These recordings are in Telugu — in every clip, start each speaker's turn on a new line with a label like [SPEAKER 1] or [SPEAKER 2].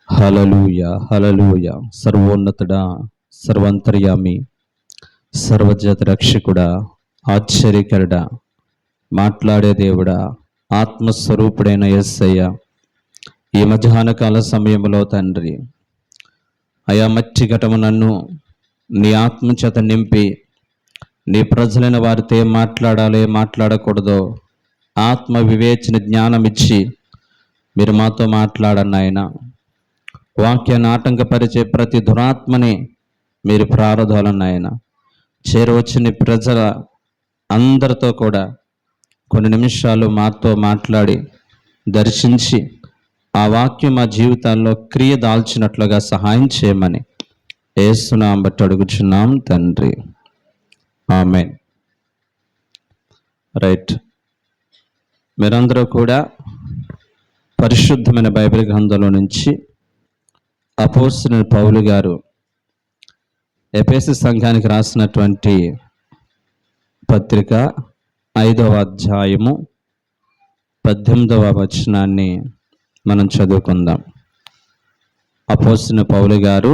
[SPEAKER 1] హల్లెలూయా హల్లెలూయా. సర్వోన్నతుడా, సర్వాంతర్యామి, సర్వజగత్ రక్షకుడా, ఆశ్చర్యకరుడా, మాట్లాడే దేవుడా, ఆత్మస్వరూపుడైన యేసయ్య, ఈ మధ్యాహ్న కాల సమయంలో తండ్రి అయా మట్టి ఘటము నన్ను నీ ఆత్మ చేత నింపి నీ ప్రజలైన వారితో ఏం మాట్లాడాలో ఏం మాట్లాడకూడదో ఆత్మ వివేచన జ్ఞానం ఇచ్చి మీరు మాతో మాట్లాడండి ఆయన. వాక్యాన్ని ఆటంకపరిచే ప్రతి దురాత్మని మీరు ప్రారధాలను ఆయన. చేరవచ్చిన ప్రజల అందరితో కూడా కొన్ని నిమిషాలు మాతో మాట్లాడి దర్శించి ఆ వాక్యం మా జీవితాల్లో క్రియ దాల్చినట్లుగా సహాయం చేయమని యేసునామమున బట్టి అడుగుచున్నాం తండ్రి, ఆమేన్. రైట్, మీరందరూ కూడా పరిశుద్ధమైన బైబిల్ గ్రంథంలో నుంచి అపోస్తలుడైన పౌలు గారు ఎఫెసు సంఘానికి రాసినటువంటి పత్రిక 5వ అధ్యాయము 18వ వచనాన్ని మనం చదువుకుందాం. అపోస్తలుడైన పౌలు గారు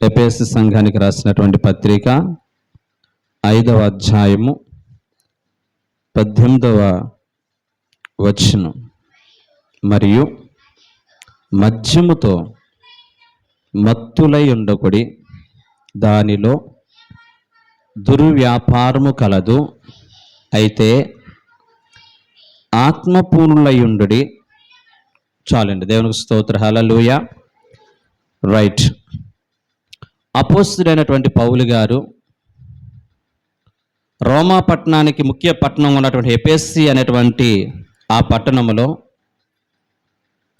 [SPEAKER 1] ఎఫెసు సంఘానికి రాసినటువంటి పత్రిక 5వ అధ్యాయము 18వ వచనం. మరియు మద్యముతో మత్తులై ఉండకుడి, దానిలో దుర్వ్యాపారము కలదు, అయితే ఆత్మపూర్ణులై ఉండుడి. చాలండి, దేవునికి స్తోత్ర, హల్లెలూయా. రైట్, అపోస్తలుడైనటువంటి పౌలు గారు రోమా పట్టణానికి ముఖ్య పట్టణం ఉన్నటువంటి ఎఫెసు అనేటువంటి ఆ పట్టణంలో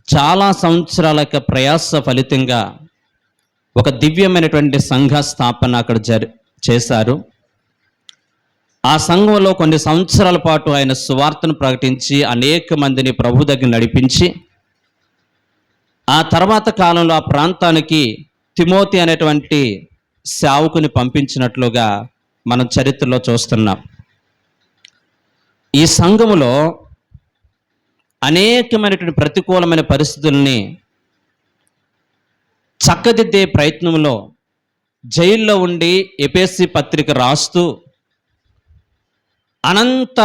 [SPEAKER 1] చాలా సంవత్సరాల యొక్క ప్రయాస ఫలితంగా ఒక దివ్యమైనటువంటి సంఘ స్థాపన అక్కడ చేశారు. ఆ సంఘంలో కొన్ని సంవత్సరాల పాటు ఆయన సువార్తను ప్రకటించి అనేక మందిని ప్రభు దగ్గర నడిపించి ఆ తర్వాత కాలంలో ఆ ప్రాంతానికి తిమోతి అనేటువంటి సేవకుని పంపించినట్లుగా మనం చరిత్రలో చూస్తున్నాం. ఈ సంఘములో అనేకమైనటువంటి ప్రతికూలమైన పరిస్థితుల్ని చక్కదిద్దే ప్రయత్నంలో జైల్లో ఉండి ఎఫెసు పత్రిక రాస్తూ అనంత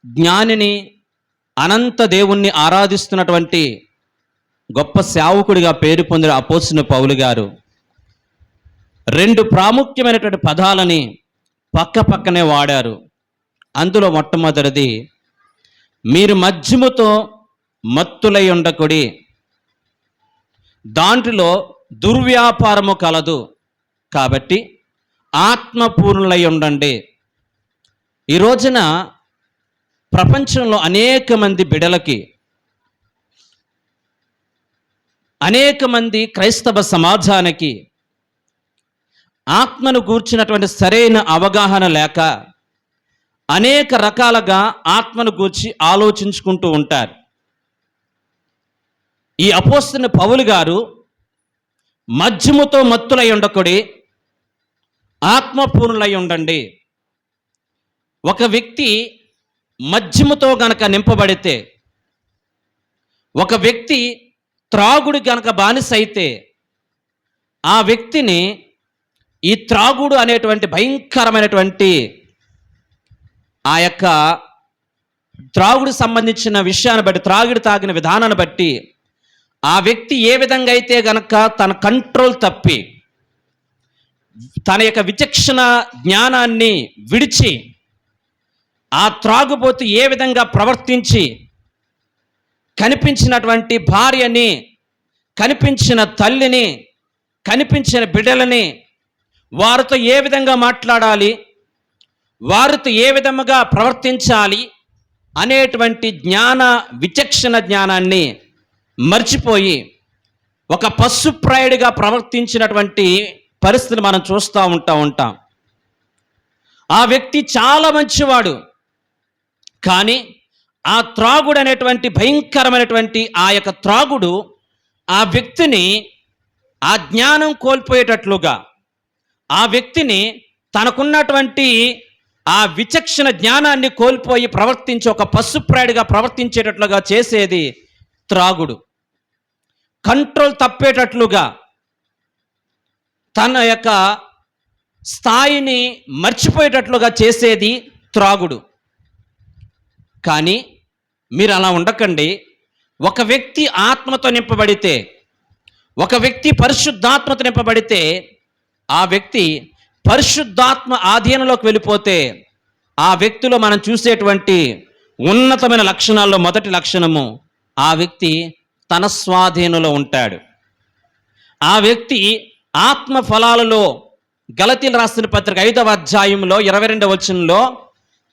[SPEAKER 1] జ్ఞానిని, అనంత దేవుణ్ణి ఆరాధిస్తున్నటువంటి గొప్ప సేవకుడిగా పేరు పొందిన అపోస్తలుడైన పౌలు గారు 2 ప్రాముఖ్యమైనటువంటి పదాలని పక్కనే వాడారు. అందులో మొట్టమొదటిది, మీరు మద్యముతో మత్తులై ఉండకుడి, దాంట్లో దుర్వ్యాపారము కలదు, కాబట్టి ఆత్మపూర్ణులై ఉండండి. ఈ రోజున ప్రపంచంలో అనేక మంది బిడలకి, అనేక మంది క్రైస్తవ సమాజానికి ఆత్మను గూర్చినటువంటి సరైన అవగాహన లేక అనేక రకాలుగా ఆత్మను గూర్చి ఆలోచించుకుంటూ ఉంటారు. ఈ అపోస్తలుడైన పౌలు గారు మద్యముతో మత్తులై ఉండకుడి, ఆత్మపూర్ణులై ఉండండి. ఒక వ్యక్తి మద్యముతో గనక నింపబడితే, ఒక వ్యక్తి త్రాగుడు గనక బానిస అయితే, ఆ వ్యక్తిని ఈ త్రాగుడు అనేటువంటి భయంకరమైనటువంటి ఆ యొక్క త్రాగుడు సంబంధించిన విషయాన్ని బట్టి, త్రాగుడు తాగిన విధానాన్ని బట్టి ఆ వ్యక్తి ఏ విధంగా అయితే గనక తన కంట్రోల్ తప్పి తన యొక్క విచక్షణ జ్ఞానాన్ని విడిచి ఆ త్రాగుబోతు ఏ విధంగా ప్రవర్తించి కనిపించినటువంటి భార్యని, కనిపించిన తల్లిని, కనిపించిన బిడ్డలని వారితో ఏ విధంగా మాట్లాడాలి, వారితో ఏ విధముగా ప్రవర్తించాలి అనేటువంటి విచక్షణ జ్ఞానాన్ని మర్చిపోయి ఒక పశుప్రాయుడిగా ప్రవర్తించినటువంటి పరిస్థితిని మనం చూస్తూ ఉంటాం. ఆ వ్యక్తి చాలా మంచివాడు, కానీ ఆ త్రాగుడు అనేటువంటి భయంకరమైనటువంటి ఆ యొక్క త్రాగుడు ఆ వ్యక్తిని ఆ జ్ఞానం కోల్పోయేటట్లుగా, ఆ వ్యక్తిని తనకున్నటువంటి ఆ విచక్షణ జ్ఞానాన్ని కోల్పోయి ప్రవర్తించి ఒక పశుప్రాయుడిగా ప్రవర్తించేటట్లుగా చేసేది త్రాగుడు. కంట్రోల్ తప్పేటట్లుగా తన యొక్క స్థాయిని మర్చిపోయేటట్లుగా చేసేది త్రాగుడు. కానీ మీరు అలా ఉండకండి. ఒక వ్యక్తి ఆత్మతో నింపబడితే, ఒక వ్యక్తి పరిశుద్ధాత్మతో నింపబడితే, ఆ వ్యక్తి పరిశుద్ధాత్మ ఆధీనంలోకి వెళ్ళిపోతే ఆ వ్యక్తిలో మనం చూసేటువంటి ఉన్నతమైన లక్షణాల్లో మొదటి లక్షణము, ఆ వ్యక్తి తన స్వాధీనంలో ఉంటాడు. ఆ వ్యక్తి ఆత్మ ఫలాలలో గలతీలు రాసిన పత్రిక 5వ అధ్యాయంలో 22వ వచనంలో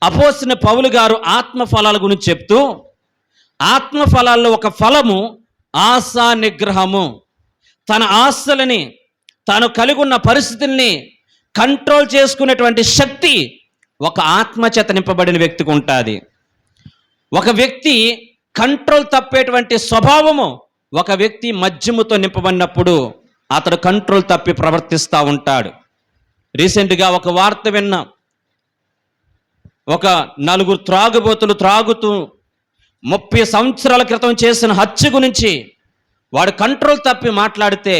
[SPEAKER 1] అపోస్తలుడైన పౌలు గారు ఆత్మ ఫలాల గురించి చెప్తూ, ఆత్మ ఫలాల్లో ఒక ఫలము ఆశా నిగ్రహము. తన ఆశలని, తాను కలిగి ఉన్న పరిస్థితుల్ని కంట్రోల్ చేసుకునేటువంటి శక్తి ఒక ఆత్మచేత నింపబడిన వ్యక్తికి ఉంటుంది. ఒక వ్యక్తి కంట్రోల్ తప్పేటువంటి స్వభావము ఒక వ్యక్తి మద్యముతో నింపబడినప్పుడు అతడు కంట్రోల్ తప్పి ప్రవర్తిస్తూ ఉంటాడు. రీసెంట్గా ఒక వార్త విన్నా. ఒక 4 త్రాగుబోతులు త్రాగుతూ 30 సంవత్సరాల క్రితం చేసిన హత్య గురించి వాడు కంట్రోల్ తప్పి మాట్లాడితే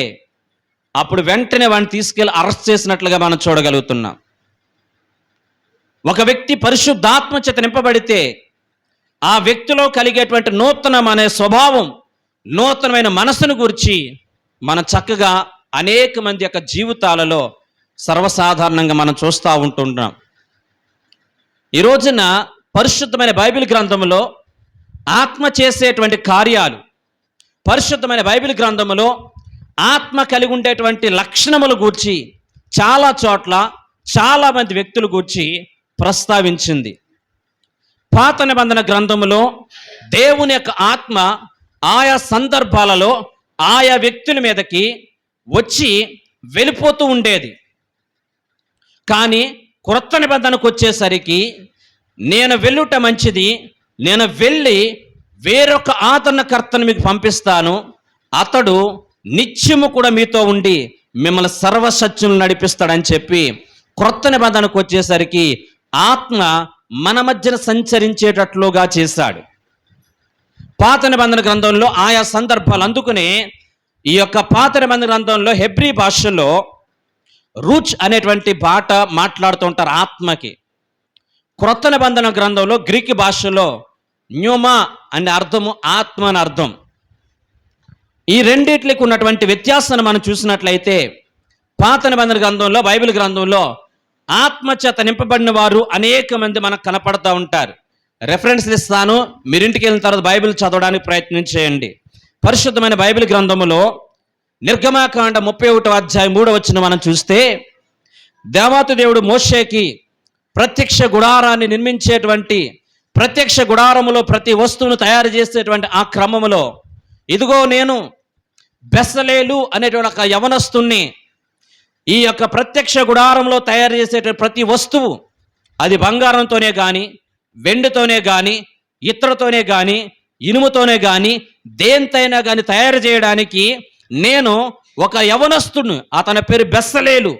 [SPEAKER 1] అప్పుడు వెంటనే వాడిని తీసుకెళ్ళి అరెస్ట్ చేసినట్లుగా మనం చూడగలుగుతున్నాం. ఒక వ్యక్తి పరిశుద్ధాత్మ చేత నింపబడితే ఆ వ్యక్తిలో కలిగేటువంటి నూతనం అనే స్వభావం, నూతనమైన మనసును గురించి మనం చక్కగా అనేక మంది యొక్క జీవితాలలో సర్వసాధారణంగా మనం చూస్తూ ఉంటున్నాం. ఈ రోజున పరిశుద్ధమైన బైబిల్ గ్రంథంలో ఆత్మ చేసేటువంటి కార్యాలు, పరిశుద్ధమైన బైబిల్ గ్రంథంలో ఆత్మ కలిగి ఉండేటువంటి లక్షణముల గూర్చి చాలా చోట్ల చాలామంది వ్యక్తుల గూర్చి ప్రస్తావించింది. పాత నిబంధన గ్రంథములో దేవుని యొక్క ఆత్మ ఆయా సందర్భాలలో ఆయా వ్యక్తుల మీదకి వచ్చి వెళ్ళిపోతూ ఉండేది. కానీ క్రొత్త నిబంధనకు వచ్చేసరికి నేను వెళ్ళుట మంచిది, నేను వెళ్ళి వేరొక ఆదరణకర్తను మీకు పంపిస్తాను, అతడు నిత్యము కూడా మీతో ఉండి మిమ్మల్ని సర్వసత్యములు నడిపిస్తాడని చెప్పి క్రొత్త నిబంధనకు వచ్చేసరికి ఆత్మ మన మధ్యన సంచరించేటట్లుగా చేశాడు. పాత నిబంధన గ్రంథంలో ఆయా సందర్భాలు, అందుకనే ఈ యొక్క పాత నిబంధన గ్రంథంలో హెబ్రీ భాషలో రూచ్ అనేటువంటి మాట మాట్లాడుతూ ఉంటారు ఆత్మకి. క్రొత్త నిబంధన గ్రంథంలో గ్రీక్ భాషలో న్యూమా అనే అర్థము ఆత్మ అని అర్థం. ఈ రెండిట్లకి ఉన్నటువంటి వ్యత్యాసాన్ని మనం చూసినట్లయితే పాత నిబంధన గ్రంథంలో, బైబిల్ గ్రంథంలో ఆత్మచేత నింపబడిన వారు అనేక మంది మనకు కనపడుతూ ఉంటారు. రెఫరెన్స్లు ఇస్తాను, మీరింటికి వెళ్ళిన తర్వాత బైబిల్ చదవడానికి ప్రయత్నం చేయండి. పరిశుద్ధమైన బైబిల్ గ్రంథములో నిర్గమాకాండ 31వ అధ్యాయం 3వ వచనం మనం చూస్తే, దేవాతి దేవుడు మోషేకి ప్రత్యక్ష గుడారాన్ని నిర్మించేటువంటి, ప్రత్యక్ష గుడారములో ప్రతి వస్తువును తయారు చేసేటువంటి ఆ క్రమములో, ఇదిగో నేను బెసలేలు అనేటువంటి ఒక యవనస్తుని ఈ యొక్క ప్రత్యక్ష గుడారంలో తయారు చేసేటువంటి ప్రతి వస్తువు, అది బంగారంతోనే కానీ, వెండితోనే కానీ, ఇత్తడితోనే కానీ, ఇనుముతోనే కానీ, దేంతైనా కానీ తయారు చేయడానికి నేను ఒక యవనస్తుడు, అతని పేరు బెసలేలు,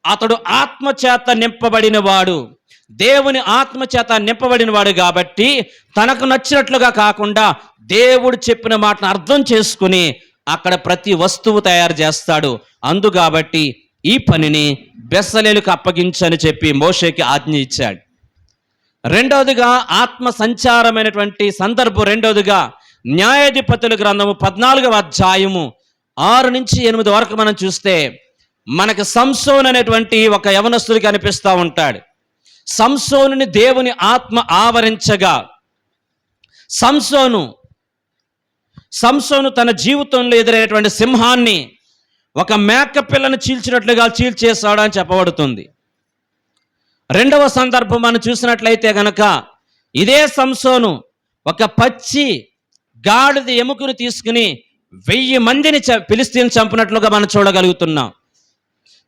[SPEAKER 1] అతడు ఆత్మచేత నింపబడిన వాడు, దేవుని ఆత్మచేత నింపబడిన వాడు కాబట్టి తనకు నచ్చినట్లుగా కాకుండా దేవుడు చెప్పిన మాటను అర్థం చేసుకుని అక్కడ ప్రతి వస్తువు తయారు చేస్తాడు. అందు కాబట్టి ఈ పనిని బెసలేలుకు అప్పగించని చెప్పి మోషేకి ఆజ్ఞ ఇచ్చాడు. రెండవదిగా ఆత్మ సంచారమైనటువంటి సందర్భం, రెండవదిగా న్యాయాధిపతుల గ్రంథము 14వ అధ్యాయము 6 నుంచి 8 వరకు మనం చూస్తే మనకు సంసోను అనేటువంటి ఒక యవనస్తుడు కనిపిస్తూ ఉంటాడు. సంసోనుని దేవుని ఆత్మ ఆవరించగా సంసోను తన జీవితంలో ఎదురైనటువంటి సింహాన్ని ఒక మేక పిల్లను చీల్చినట్లుగా చీల్చేశాడు అని చెప్పబడుతుంది. రెండవ సందర్భం మనం చూసినట్లయితే గనక ఇదే సంసోను ఒక పచ్చి గాడిద ఎముకను తీసుకుని 1000 మందిని ఫిలిష్తీయులను చంపినట్లుగా మనం చూడగలుగుతున్నాం.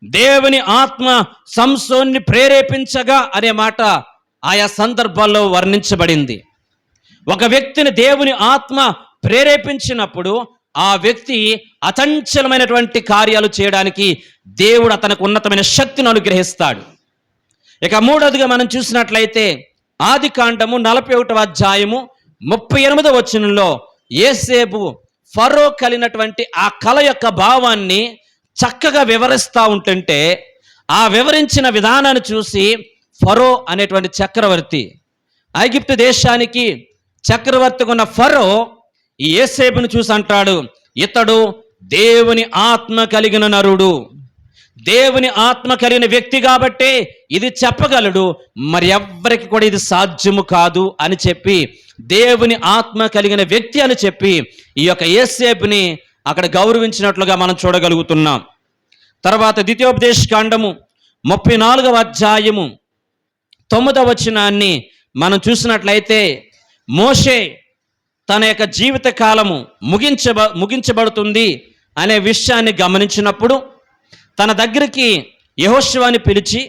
[SPEAKER 1] దేవుని ఆత్మ సంసోన్ని ప్రేరేపించగా అనే మాట ఆయా సందర్భాల్లో వర్ణించబడింది. ఒక వ్యక్తిని దేవుని ఆత్మ ప్రేరేపించినప్పుడు ఆ వ్యక్తి అచంచలమైనటువంటి కార్యాలు చేయడానికి దేవుడు అతనికి ఉన్నతమైన శక్తిని అనుగ్రహిస్తాడు. ఇక మూడవదిగా మనం చూసినట్లయితే ఆదికాండము 41వ అధ్యాయము 38వ వచనంలో యోసేపు ఫరో కలిగినటువంటి ఆ కళ యొక్క భావాన్ని చక్కగా వివరిస్తూ ఉంటుంటే ఆ వివరించిన విధానాన్ని చూసి ఫరో అనేటువంటి చక్రవర్తి, ఐగుప్తు దేశానికి చక్రవర్తిగా ఉన్న ఫరో ఈ యోసేపును చూసి అంటాడు, ఇతడు దేవుని ఆత్మ కలిగిన నరుడు, దేవుని ఆత్మ కలిగిన వ్యక్తి కాబట్టి ఇది చెప్పగలడు, మరి ఎవ్వరికి కూడా ఇది సాధ్యము కాదు అని చెప్పి దేవుని ఆత్మ కలిగిన వ్యక్తి అని చెప్పి ఈ యొక్క యోసేపుని అక్కడ గౌరవించినట్లుగా మనం చూడగలుగుతున్నాం. తర్వాత ద్వితీయోపదేశ కాండము 34వ అధ్యాయము 9వ వచనాన్ని మనం చూసినట్లయితే, మోషే తన యొక్క జీవిత కాలము ముగించబడుతుంది అనే విషయాన్ని గమనించినప్పుడు తన దగ్గరికి యెహోషువని పిలిచి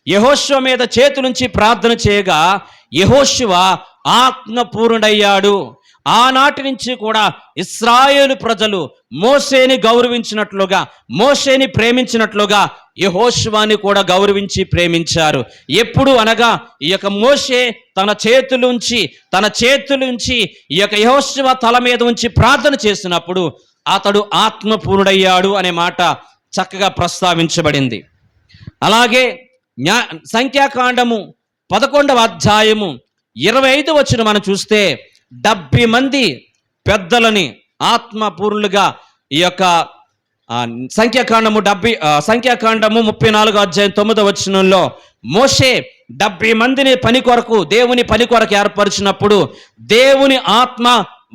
[SPEAKER 1] యెహోషువ మీద చేతులుంచి ప్రార్థన చేయగా యెహోషువ ఆత్మపూర్ణుడయ్యాడు. ఆనాటి నుంచి కూడా ఇశ్రాయేలు ప్రజలు మోషేని గౌరవించినట్లుగా, మోషేని ప్రేమించినట్లుగా యెహోషువని కూడా గౌరవించి ప్రేమించారు. ఎప్పుడు అనగా ఈ యొక్క మోషే తన చేతులుంచి ఈ యొక్క యెహోషువ తల మీద ఉంచి ప్రార్థన చేసినప్పుడు అతడు ఆత్మపూర్ణుడయ్యాడు అనే మాట చక్కగా ప్రస్తావించబడింది. అలాగే సంఖ్యాకాండము 11వ అధ్యాయము 25వ వచనం మనం చూస్తే 70 మంది పెద్దలని ఆత్మపూర్ణులుగా ఈ యొక్క సంఖ్యాకాండము 34వ అధ్యాయం 9వ వచనంలో మోషే 70 మందిని దేవుని పని కొరకు ఏర్పరిచినప్పుడు దేవుని ఆత్మ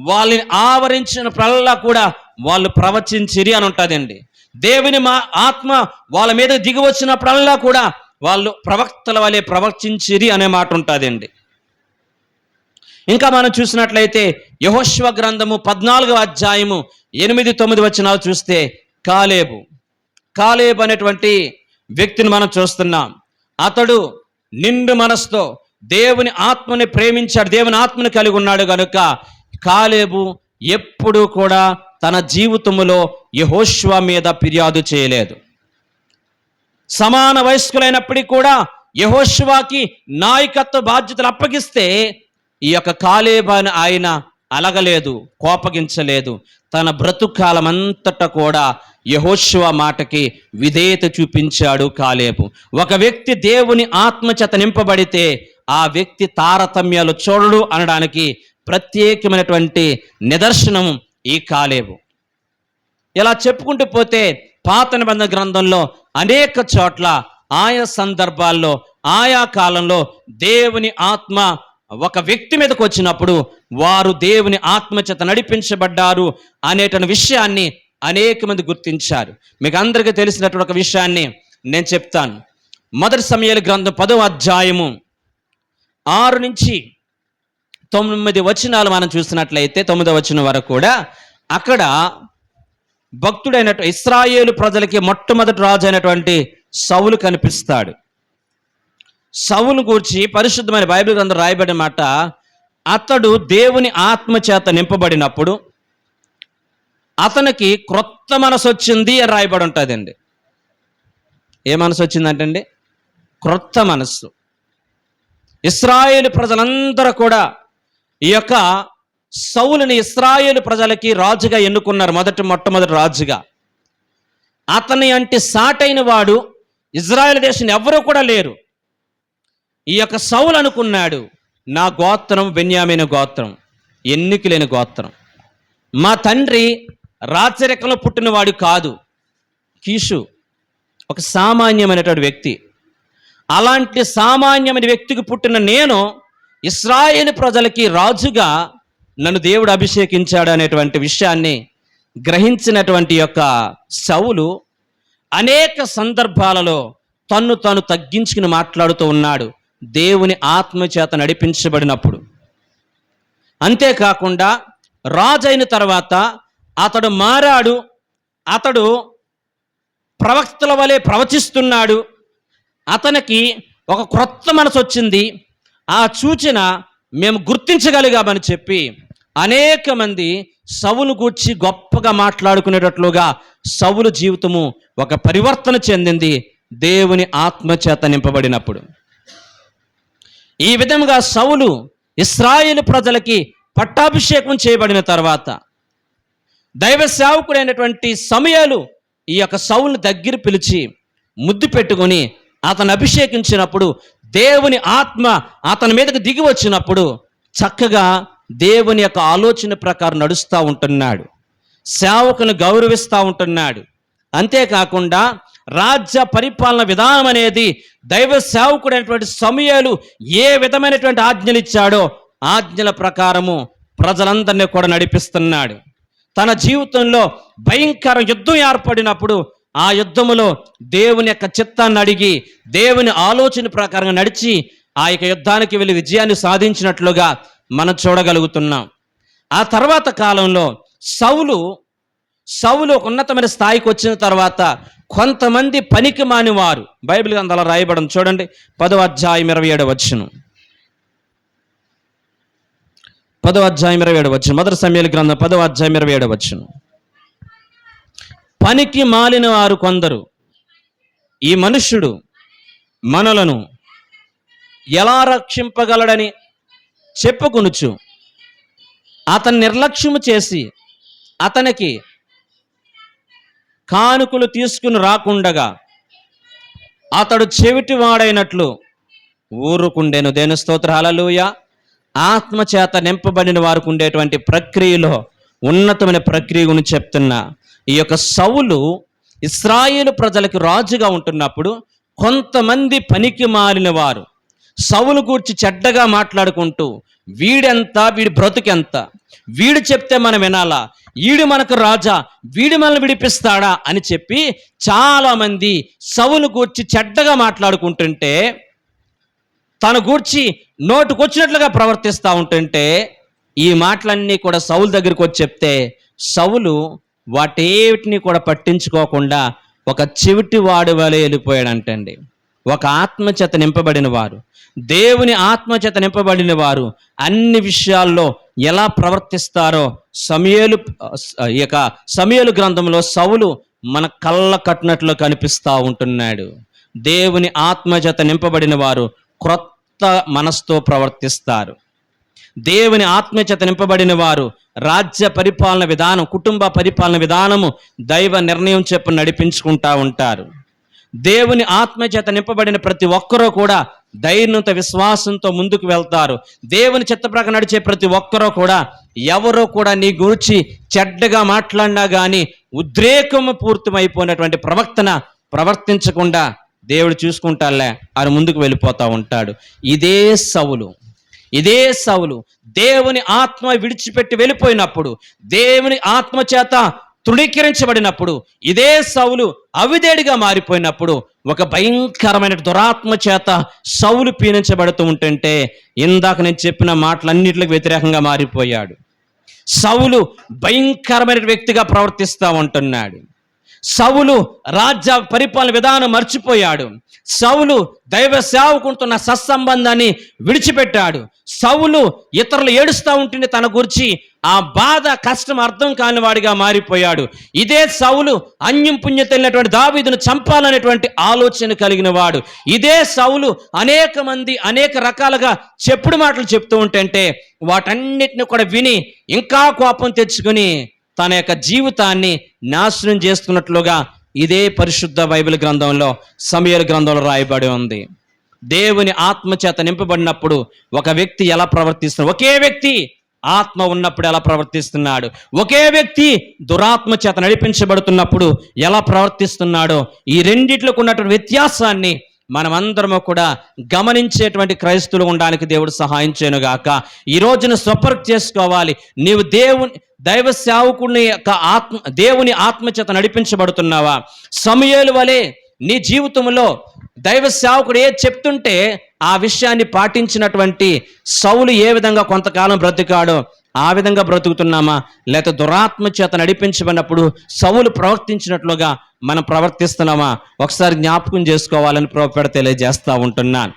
[SPEAKER 1] వాళ్ళని ఆవరించినప్పుడల్లా కూడా వాళ్ళు ప్రవచించిరి అని ఉంటుందండి. దేవుని ఆత్మ వాళ్ళ మీద దిగి వచ్చినప్పుడల్లా కూడా వాళ్ళు ప్రవక్తల వలె ప్రవచించిరి అనే మాట ఉంటుందండి. ఇంకా మనం చూసినట్లయితే యెహోషువ గ్రంథము 14వ అధ్యాయము 8-9 వచనాలు చూస్తే కాలేబు అనేటువంటి వ్యక్తిని మనం చూస్తున్నాం. అతడు నిండు మనసుతో దేవుని ఆత్మని ప్రేమించాడు, దేవుని ఆత్మని కలిగి ఉన్నాడు కనుక కాలేబు ఎప్పుడూ కూడా తన జీవితంలో యెహోషువ మీద ఫిర్యాదు చేయలేదు. సమాన వయస్కులైనప్పటికీ కూడా యెహోషువకి నాయకత్వ బాధ్యతలు అప్పగిస్తే ఈ యొక్క కాలేబు ఆయన అలగలేదు, కోపగించలేదు. తన బ్రతుకాలం అంతటా కూడా యెహోషువ మాటకి విధేయత చూపించాడు కాలేబు. ఒక వ్యక్తి దేవుని ఆత్మచేత నింపబడితే ఆ వ్యక్తి తారతమ్యాలు చూడడు అనడానికి ప్రత్యేకమైనటువంటి నిదర్శనం ఈ కాలేబు. ఇలా చెప్పుకుంటూ పోతే పాత నిబంధన గ్రంథంలో అనేక చోట్ల ఆయా సందర్భాల్లో ఆయా కాలంలో దేవుని ఆత్మ ఒక వ్యక్తి మీదకి వచ్చినప్పుడు వారు దేవుని ఆత్మచేత నడిపించబడ్డారు అనేటువంటి విషయాన్ని అనేక మంది గుర్తించారు. మీకు అందరికీ తెలిసినటువంటి ఒక విషయాన్ని నేను చెప్తాను. మొదటి సమూయేలు గ్రంథం 10వ అధ్యాయము 6-9 వచనాలు మనం చూసినట్లయితే 9వ వచనం వరకు కూడా అక్కడ భక్తుడైనట్టు ఇశ్రాయేలు ప్రజలకి మొట్టమొదటి రాజు అయినటువంటి సౌలు కనిపిస్తాడు. సౌలు గూర్చి పరిశుద్ధమైన బైబిల్ గ్రంథం రాయబడిన మాట, అతడు దేవుని ఆత్మ చేత నింపబడినప్పుడు అతనికి క్రొత్త మనసు వచ్చింది అని రాయబడి ఉంటుందండి. ఏ మనసు వచ్చిందంటండి? క్రొత్త మనస్సు. ఇశ్రాయేలు ప్రజలందరూ కూడా ఈ యొక్క సౌలుని ఇశ్రాయేలు ప్రజలకి రాజుగా ఎన్నుకున్నారు, మొట్టమొదటి రాజుగా. అతని అంటే సాటైన వాడు ఇజ్రాయేల్ దేశం ఎవరూ కూడా లేరు. ఈ యొక్క సౌలు అనుకున్నాడు, నా గోత్రం బెన్యామీను గోత్రం, ఎన్నిక లేని గోత్రం. మా తండ్రి రాచరికంలో పుట్టినవాడు కాదు, కీషు ఒక సామాన్యమైనటువంటి వ్యక్తి. అలాంటి సామాన్యమైన వ్యక్తికి పుట్టిన నేను ఇశ్రాయేలు ప్రజలకి రాజుగా నన్ను దేవుడు అభిషేకించాడు అనేటువంటి విషయాన్ని గ్రహించినటువంటి యొక్క సౌలు అనేక సందర్భాలలో తన్ను తగ్గించుకుని మాట్లాడుతూ ఉన్నాడు దేవుని ఆత్మచేత నడిపించబడినప్పుడు. అంతేకాకుండా రాజు అయిన తర్వాత అతడు మారాడు, అతడు ప్రవక్తల వలె ప్రవచిస్తున్నాడు, అతనికి ఒక క్రొత్త మనసు వచ్చింది. ఆ సూచన మేము గుర్తించగలిగామని చెప్పి అనేక మంది సౌలు గూర్చి గొప్పగా మాట్లాడుకునేటట్లుగా సౌలు జీవితము ఒక పరివర్తన చెందింది దేవుని ఆత్మచేత నింపబడినప్పుడు. ఈ విధంగా సౌలు ఇశ్రాయేలు ప్రజలకి పట్టాభిషేకం చేయబడిన తర్వాత దైవ సేవకుడైనటువంటి సమూయేలు ఈ యొక్క సౌలుని దగ్గర పిలిచి ముద్దు పెట్టుకొని అతను అభిషేకించినప్పుడు దేవుని ఆత్మ అతని మీదకి దిగి వచ్చినప్పుడు చక్కగా దేవుని యొక్క ఆలోచన ప్రకారం నడుస్తూ ఉంటున్నాడు, సేవకుని గౌరవిస్తూ ఉంటున్నాడు. అంతేకాకుండా రాజ్య పరిపాలన విధానం అనేది దైవ సేవకుడైనటువంటి సమూయేలు ఏ విధమైనటువంటి ఆజ్ఞలు ఇచ్చాడో ఆజ్ఞల ప్రకారము ప్రజలందరినీ కూడా నడిపిస్తున్నాడు. తన జీవితంలో భయంకర యుద్ధం ఏర్పడినప్పుడు ఆ యుద్ధములో దేవుని యొక్క చిత్తాన్ని అడిగి దేవుని ఆలోచన ప్రకారంగా నడిచి ఆ యొక్క యుద్ధానికి వెళ్ళి విజయాన్ని సాధించినట్లుగా మనం చూడగలుగుతున్నాం. ఆ తర్వాత కాలంలో సౌలు ఒక ఉన్నతమైన స్థాయికి వచ్చిన తర్వాత కొంతమంది పనికి మాని వారు, బైబిల్ గ్రంథంలో రాయబడం చూడండి, 10వ అధ్యాయం 27వ వచనం. 10వ అధ్యాయం 27వ వచనం, మొదటి సమూయేలు గ్రంథం 10వ అధ్యాయం 27వ వచనం. పనికి మాలిన వారు కొందరు ఈ మనుష్యుడు మనలను ఎలా రక్షింపగలడని చెప్పుకొనుచు అతన్ని నిర్లక్ష్యము చేసి అతనికి కానుకలు తీసుకుని రాకుండగా అతడు చెవిటివాడైనట్లు ఊరుకుండెను. దేని స్తోత్ర, హల్లెలూయా. ఆత్మచేత నింపబడిన వారికి ఉండేటువంటి ప్రక్రియలో ఉన్నతమైన ప్రక్రియ గురించి చెప్తున్నా. ఈ యొక్క సౌలు ఇశ్రాయేలు ప్రజలకు రాజుగా ఉంటున్నప్పుడు కొంతమంది పనికి మాలిన వారు సౌలు గూర్చి చెడ్డగా మాట్లాడుకుంటూ వీడెంత, వీడి బ్రతుకెంత, వీడు చెప్తే మనం వినాలా, వీడు మనకు రాజా, వీడు మనల్ని విడిపిస్తాడా అని చెప్పి చాలామంది సౌలు గూర్చి చెడ్డగా మాట్లాడుకుంటుంటే, తన గూర్చి నోటుకొచ్చినట్లుగా ప్రవర్తిస్తూ ఉంటుంటే ఈ మాటలన్నీ కూడా సౌలు దగ్గరికి వచ్చి చెప్తే సౌలు వాటేటిని కూడా పట్టించుకోకుండా ఒక చెవిటి వాడి వలె వెళ్ళిపోయాడంటండి. ఒక ఆత్మచేత నింపబడిన వారు, దేవుని ఆత్మచేత నింపబడిన వారు అన్ని విషయాల్లో ఎలా ప్రవర్తిస్తారో సమూయేలు గ్రంథంలో సౌలు మన కళ్ళ కట్టినట్లు కనిపిస్తూ ఉంటున్నాడు. దేవుని ఆత్మచేత నింపబడిన వారు క్రొత్త మనసుతో ప్రవర్తిస్తారు. దేవుని ఆత్మచేత నింపబడిన వారు రాజ్య పరిపాలన విధానం, కుటుంబ పరిపాలన విధానము దైవ నిర్ణయం చెప్పు నడిపించుకుంటూ ఉంటారు. దేవుని ఆత్మచేత నింపబడిన ప్రతి ఒక్కరూ కూడా ధైర్యంతో విశ్వాసంతో ముందుకు వెళ్తారు. దేవుని చిత్త ప్రకారం నడిచే ప్రతి ఒక్కరూ కూడా ఎవరో కూడా నీ గురించి చెడ్డగా మాట్లాడినా కానీ ఉద్రేకము పూర్తమైపోయినటువంటి ప్రవర్తించకుండా దేవుడు చూసుకుంటాలే అని ముందుకు వెళ్ళిపోతూ ఉంటాడు. ఇదే సౌలు దేవుని ఆత్మ విడిచిపెట్టి వెళ్ళిపోయినప్పుడు, దేవుని ఆత్మ చేత తృణీకరించబడినప్పుడు, ఇదే సౌలు అవిధేడిగా మారిపోయినప్పుడు ఒక భయంకరమైన దురాత్మ చేత సౌలు పీడించబడుతూ ఉంటుంటే ఇందాక నేను చెప్పిన మాటలన్నిటికి వ్యతిరేకంగా మారిపోయాడు. సౌలు భయంకరమైన వ్యక్తిగా ప్రవర్తిస్తూ ఉంటున్నాడు. సౌలు రాజ్య పరిపాలన విధానం మర్చిపోయాడు. సౌలు దైవ సేవకుంటున్న సత్సంబంధాన్ని విడిచిపెట్టాడు. సౌలు ఇతరులు ఏడుస్తూ ఉంటుంటే తన గురించి ఆ బాధ కష్టం అర్థం కాని వాడిగా మారిపోయాడు. ఇదే సౌలు అన్యం పుణ్యం తెలియనటువంటి దావీదును చంపాలనేటువంటి ఆలోచన కలిగిన వాడు. ఇదే సౌలు అనేక రకాలుగా చెప్పుడు మాటలు చెప్తూ ఉంటుంటే వాటన్నిటిని కూడా విని ఇంకా కోపం తెచ్చుకుని తన యొక్క జీవితాన్ని నాశనం చేస్తున్నట్లుగా ఇదే పరిశుద్ధ బైబిల్ గ్రంథంలో సమూయేలు గ్రంథంలో రాయబడి ఉంది. దేవుని ఆత్మచేత నింపబడినప్పుడు ఒక వ్యక్తి ఎలా ప్రవర్తిస్తున్నాడు, ఒకే వ్యక్తి ఆత్మ ఉన్నప్పుడు ఎలా ప్రవర్తిస్తున్నాడు, ఒకే వ్యక్తి దురాత్మ చేత నడిపించబడుతున్నప్పుడు ఎలా ప్రవర్తిస్తున్నాడో ఈ రెండిట్లకు ఉన్నటువంటి వ్యత్యాసాన్ని మనమందరము కూడా గమనించేటువంటి క్రైస్తవులు ఉండడానికి దేవుడు సహాయం చేయనుగాక. ఈ రోజున స్వపరీక్ష చేసుకోవాలి. నీవు దైవ సేవకుని యొక్క దేవుని ఆత్మచేత నడిపించబడుతున్నావా? సమూయేలు వలె నీ జీవితంలో దైవ సేవకుడు ఏది చెప్తుంటే ఆ విషయాన్ని పాటించినటువంటి సౌలు ఏ విధంగా కొంతకాలం బ్రతికాడో ఆ విధంగా బ్రతుకుతున్నామా, లేక దురాత్మ చేత నడిపించబడినప్పుడు సౌలు ప్రవర్తించినట్లుగా మనం ప్రవర్తిస్తున్నామా? ఒకసారి జ్ఞాపకం చేసుకోవాలని ప్రభువు తెలియజేస్తూ ఉంటున్నాను.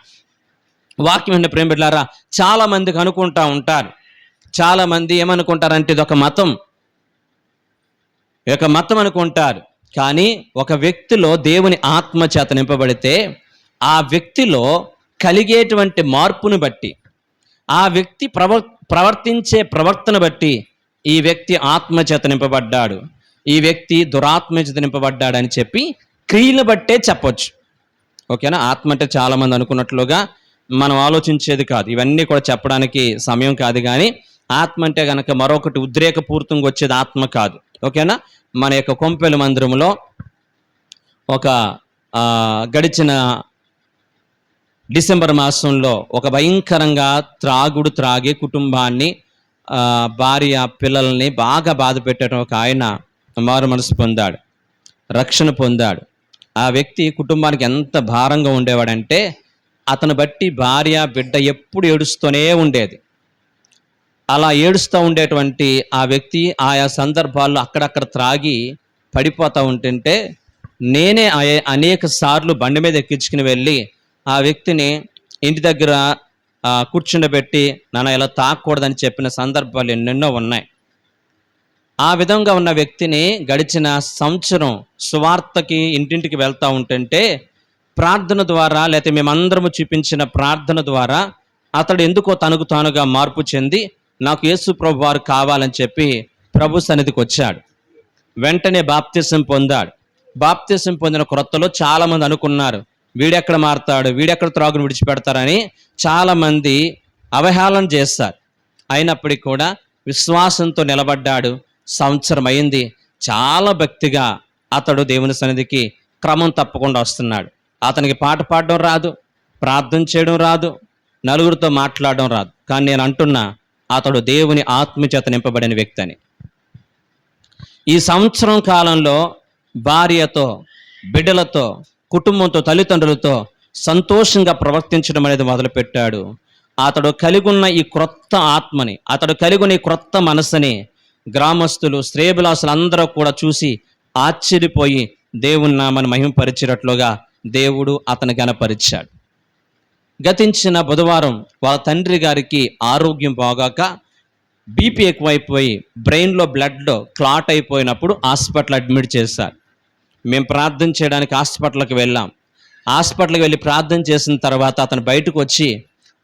[SPEAKER 1] వాక్యం అంటే ప్రేమ బిడ్డలారా, చాలా మందికి అనుకుంటా ఉంటారు, చాలా మంది ఏమనుకుంటారంటే ఇది ఒక మతం అనుకుంటారు. కానీ ఒక వ్యక్తిలో దేవుని ఆత్మ చేత నింపబడితే ఆ వ్యక్తిలో కలిగేటువంటి మార్పును బట్టి, ఆ వ్యక్తి ప్రవర్తించే ప్రవర్తన బట్టి ఈ వ్యక్తి ఆత్మచేత నింపబడ్డాడు, ఈ వ్యక్తి దురాత్మచేత నింపబడ్డాడు అని చెప్పి క్రియలు బట్టే చెప్పొచ్చు. ఓకేనా? ఆత్మ అంటే చాలామంది అనుకున్నట్లుగా మనం ఆలోచించేది కాదు. ఇవన్నీ కూడా చెప్పడానికి సమయం కాదు. కానీ ఆత్మ అంటే కనుక మరొకటి ఉద్రేకపూరితంగా వచ్చేది ఆత్మ కాదు. ఓకేనా? మన యొక్క కొంపెల మందిరంలో ఒక గడిచిన డిసెంబర్ మాసంలో ఒక భయంకరంగా త్రాగి కుటుంబాన్ని, భార్య పిల్లల్ని బాగా బాధ పెట్టడం ఒక ఆయన మారు మనసు పొందాడు, రక్షణ పొందాడు. ఆ వ్యక్తి కుటుంబానికి ఎంత భారంగా ఉండేవాడంటే అతను బట్టి భార్య బిడ్డ ఎప్పుడు ఏడుస్తూనే ఉండేది. అలా ఏడుస్తూ ఉండేటువంటి ఆ వ్యక్తి ఆయా సందర్భాల్లో అక్కడక్కడ త్రాగి పడిపోతూ ఉంటుంటే నేనే అనేక సార్లు బండి మీద ఎక్కించుకుని వెళ్ళి ఆ వ్యక్తిని ఇంటి దగ్గర కూర్చుండబెట్టి నాన్న ఇలా తాకూడదని చెప్పిన సందర్భాలు ఎన్నెన్నో ఉన్నాయి. ఆ విధంగా ఉన్న వ్యక్తిని గడిచిన సంవత్సరం సువార్తకి ఇంటింటికి వెళ్తూ ఉంటుంటే ప్రార్థన ద్వారా, లేకపోతే మేమందరము చూపించిన ప్రార్థన ద్వారా అతడు ఎందుకో తనకు తానుగా మార్పు చెంది నాకు యేసు ప్రభు వారు కావాలని చెప్పి ప్రభు సన్నిధికి వచ్చాడు. వెంటనే బాప్తిసం పొందాడు. బాప్తిసం పొందిన క్రొత్తలో చాలామంది అనుకున్నారు వీడెక్కడ మారుతాడు, వీడెక్కడ త్రాగును విడిచిపెడతారని చాలామంది అవహేళన చేస్తారు. అయినప్పటికీ కూడా విశ్వాసంతో నిలబడ్డాడు. సంవత్సరం అయింది. చాలా భక్తిగా అతడు దేవుని సన్నిధికి క్రమం తప్పకుండా వస్తున్నాడు. అతనికి పాట పాడడం రాదు, ప్రార్థన చేయడం రాదు, నలుగురితో మాట్లాడడం రాదు. కానీ నేను అంటున్నా అతడు దేవుని ఆత్మచేత నింపబడిన వ్యక్తి అని. ఈ సంవత్సరం కాలంలో భార్యతో, బిడ్డలతో, కుటుంబంతో, తల్లిదండ్రులతో సంతోషంగా ప్రవర్తించడం అనేది మొదలుపెట్టాడు. అతడు కలిగి ఉన్న ఈ క్రొత్త ఆత్మని, అతడు కలిగి ఉన్న ఈ క్రొత్త మనసుని గ్రామస్తులు, శ్రేయభిలాసులు అందరూ కూడా చూసి ఆశ్చర్యపోయి దేవుని నామని మహిమపరిచేటట్లుగా దేవుడు అతను గణపరిచాడు. గతించిన బుధవారం వాళ్ళ తండ్రి గారికి ఆరోగ్యం బాగాక బీపీ ఎక్కువైపోయి బ్రెయిన్లో బ్లడ్లో క్లాట్ అయిపోయినప్పుడు హాస్పిటల్ అడ్మిట్ చేశారు. మేము ప్రార్థన చేయడానికి హాస్పిటల్కి వెళ్ళాం. హాస్పిటల్కి వెళ్ళి ప్రార్థన చేసిన తర్వాత అతను బయటకు వచ్చి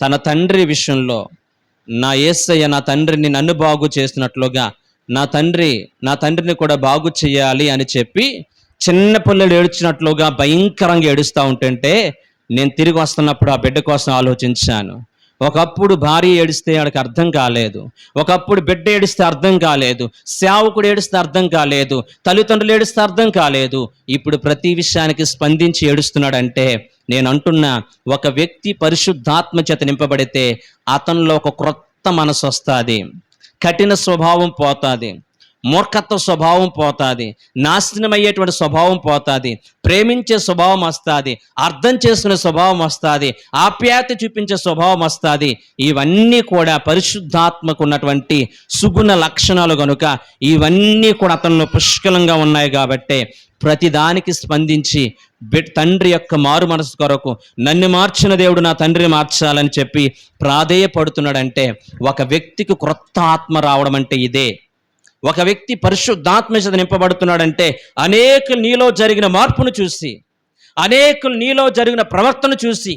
[SPEAKER 1] తన తండ్రి విషయంలో, నా యేసయ్య నా తండ్రిని నన్ను బాగు చేసినట్లుగా నా తండ్రిని కూడా బాగు చేయాలి అని చెప్పి చిన్న పిల్లలు ఏడ్చినట్లుగా భయంకరంగా ఏడుస్తూ ఉంటుంటే నేను తిరిగి వస్తున్నప్పుడు ఆ బిడ్డ కోసం ఆలోచించాను. ఒకప్పుడు భార్య ఏడిస్తే వాడికి అర్థం కాలేదు, ఒకప్పుడు బిడ్డ ఏడిస్తే అర్థం కాలేదు, సేవకుడు ఏడిస్తే అర్థం కాలేదు, తల్లిదండ్రులు ఏడిస్తే అర్థం కాలేదు. ఇప్పుడు ప్రతి విషయానికి స్పందించి ఏడుస్తున్నాడంటే నేను అంటున్నా ఒక వ్యక్తి పరిశుద్ధాత్మ చేత నింపబడితే అతనిలో ఒక క్రొత్త మనసు వస్తుంది, కఠిన స్వభావం పోతుంది, మూర్ఖత్వ స్వభావం పోతుంది, నాశనమయ్యేటువంటి స్వభావం పోతుంది, ప్రేమించే స్వభావం వస్తుంది, అర్థం చేసుకునే స్వభావం వస్తుంది, ఆప్యాయత చూపించే స్వభావం వస్తుంది. ఇవన్నీ కూడా పరిశుద్ధాత్మకు ఉన్నటువంటి సుగుణ లక్షణాలు కనుక ఇవన్నీ కూడా అతనిలో పుష్కలంగా ఉన్నాయి. కాబట్టి ప్రతిదానికి స్పందించి తండ్రి యొక్క మారు మనసు కొరకు నన్ను మార్చిన దేవుడు నా తండ్రిని మార్చాలని చెప్పి ప్రాధేయపడుతున్నాడంటే ఒక వ్యక్తికి క్రొత్త ఆత్మ రావడం అంటే ఇదే. ఒక వ్యక్తి పరిశుద్ధాత్మ చేత నింపబడుతున్నాడంటే అనేకులు నీలో జరిగిన మార్పును చూసి, అనేకులు నీలో జరిగిన ప్రవర్తన చూసి,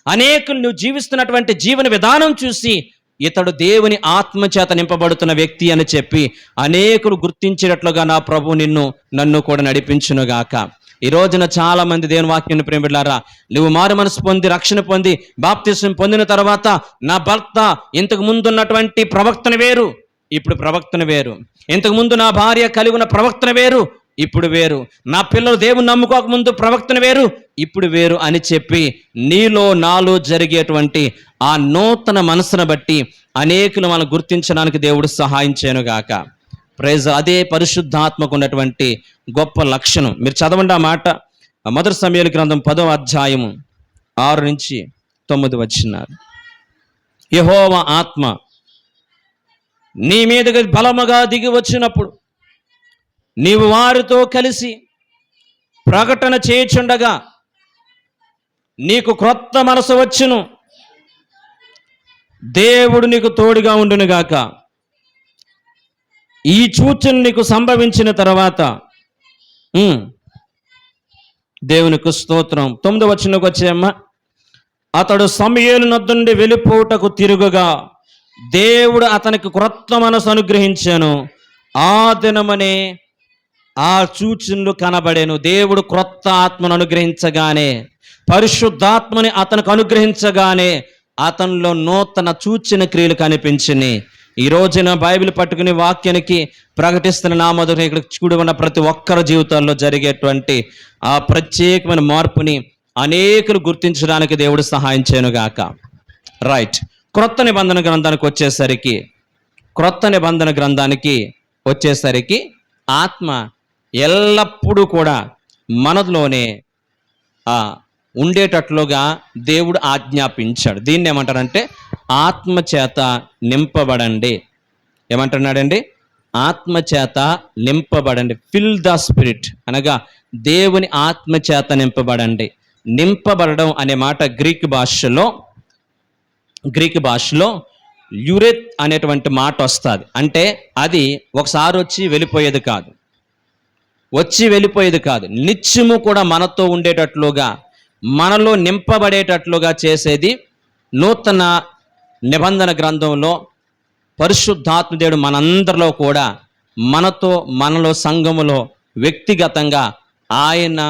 [SPEAKER 1] అనేకులు నువ్వు జీవిస్తున్నటువంటి జీవన విధానం చూసి ఇతడు దేవుని ఆత్మ చేత నింపబడుతున్న వ్యక్తి అని చెప్పి అనేకులు గుర్తించేటట్లుగా నా ప్రభు నన్ను కూడా నడిపించునుగాక. ఈ రోజున చాలా మంది దేవుని వాక్యాన్ని ప్రేమిలారా, నువ్వు మారు మనసు పొంది రక్షణ పొంది బాప్తిసం పొందిన తర్వాత నా భర్త ఇంతకు ముందు ఉన్నటువంటి ప్రవక్తన వేరు, ఇప్పుడు ప్రవక్తన వేరు, ఇంతకు ముందు నా భార్య కలిగి ఉన్న ప్రవక్తన వేరు, ఇప్పుడు వేరు, నా పిల్లలు దేవుని నమ్ముకోక ముందు ప్రవక్తన వేరు, ఇప్పుడు వేరు అని చెప్పి నీలో నాలో జరిగేటువంటి ఆ నూతన మనసును బట్టి అనేకులు మనం గుర్తించడానికి దేవుడు సహాయం చేయనుగాక. ప్రైజ్. అదే పరిశుద్ధాత్మకు ఉన్నటువంటి గొప్ప లక్షణం. మీరు చదవండి ఆ మాట. మొదటి సమూయేలు గ్రంథం 10వ అధ్యాయము 6 నుంచి 9 వచనాలు. యెహోవా ఆత్మ నీ మీదకి బలముగా దిగి వచ్చినప్పుడు నీవు వారితో కలిసి ప్రకటన చేయుచుండగా నీకు క్రొత్త మనసు వచ్చును, దేవుడు నీకు తోడుగా ఉండునుగాక. ఈ సూచన నీకు సంభవించిన తర్వాత దేవునికి స్తోత్రం. 9వ వచనంలోకి వచ్చేయమ్మా. అతడు సమూయేలు నొద్ద నుండి వెళ్ళిపోవుటకు తిరుగుగా దేవుడు అతనికి క్రొత్త మనసు అనుగ్రహించాను. ఆ దినమనే ఆ సూచనలు కనబడేను. దేవుడు క్రొత్త ఆత్మను అనుగ్రహించగానే, పరిశుద్ధాత్మని అతనికి అనుగ్రహించగానే అతనిలో నూతన సూచన క్రియలు కనిపించినాయి. ఈ రోజున బైబిల్ పట్టుకుని వాక్యానికి ప్రకటిస్తున్న నా మొదటి ఇక్కడ కూడి ఉన్న ప్రతి ఒక్కరి జీవితాల్లో జరిగేటువంటి ఆ ప్రత్యేకమైన మార్పుని అనేకులు గుర్తించడానికి దేవుడు సహాయం చేయనుగాక. రైట్. క్రొత్త నిబంధన గ్రంథానికి వచ్చేసరికి ఆత్మ ఎల్లప్పుడూ కూడా మనలోనే ఉండేటట్లుగా దేవుడు ఆజ్ఞాపించాడు. దీన్ని ఏమంటారంటే ఆత్మ చేత నింపబడండి. ఏమంటున్నాడండి? ఆత్మ చేత నింపబడండి. ఫిల్ ద స్పిరిట్ అనగా దేవుని ఆత్మ చేత నింపబడండి. నింపబడడం అనే మాట గ్రీక్ భాషలో యూరెత్ అనేటువంటి మాట వస్తుంది. అంటే అది ఒకసారి వచ్చి వెళ్ళిపోయేది కాదు, నిత్యము కూడా మనతో ఉండేటట్లుగా, మనలో నింపబడేటట్లుగా చేసేది. నూతన నిబంధన గ్రంథంలో పరిశుద్ధాత్మ దేవుడు మనందరిలో కూడా మనలో సంఘములో వ్యక్తిగతంగా ఆయన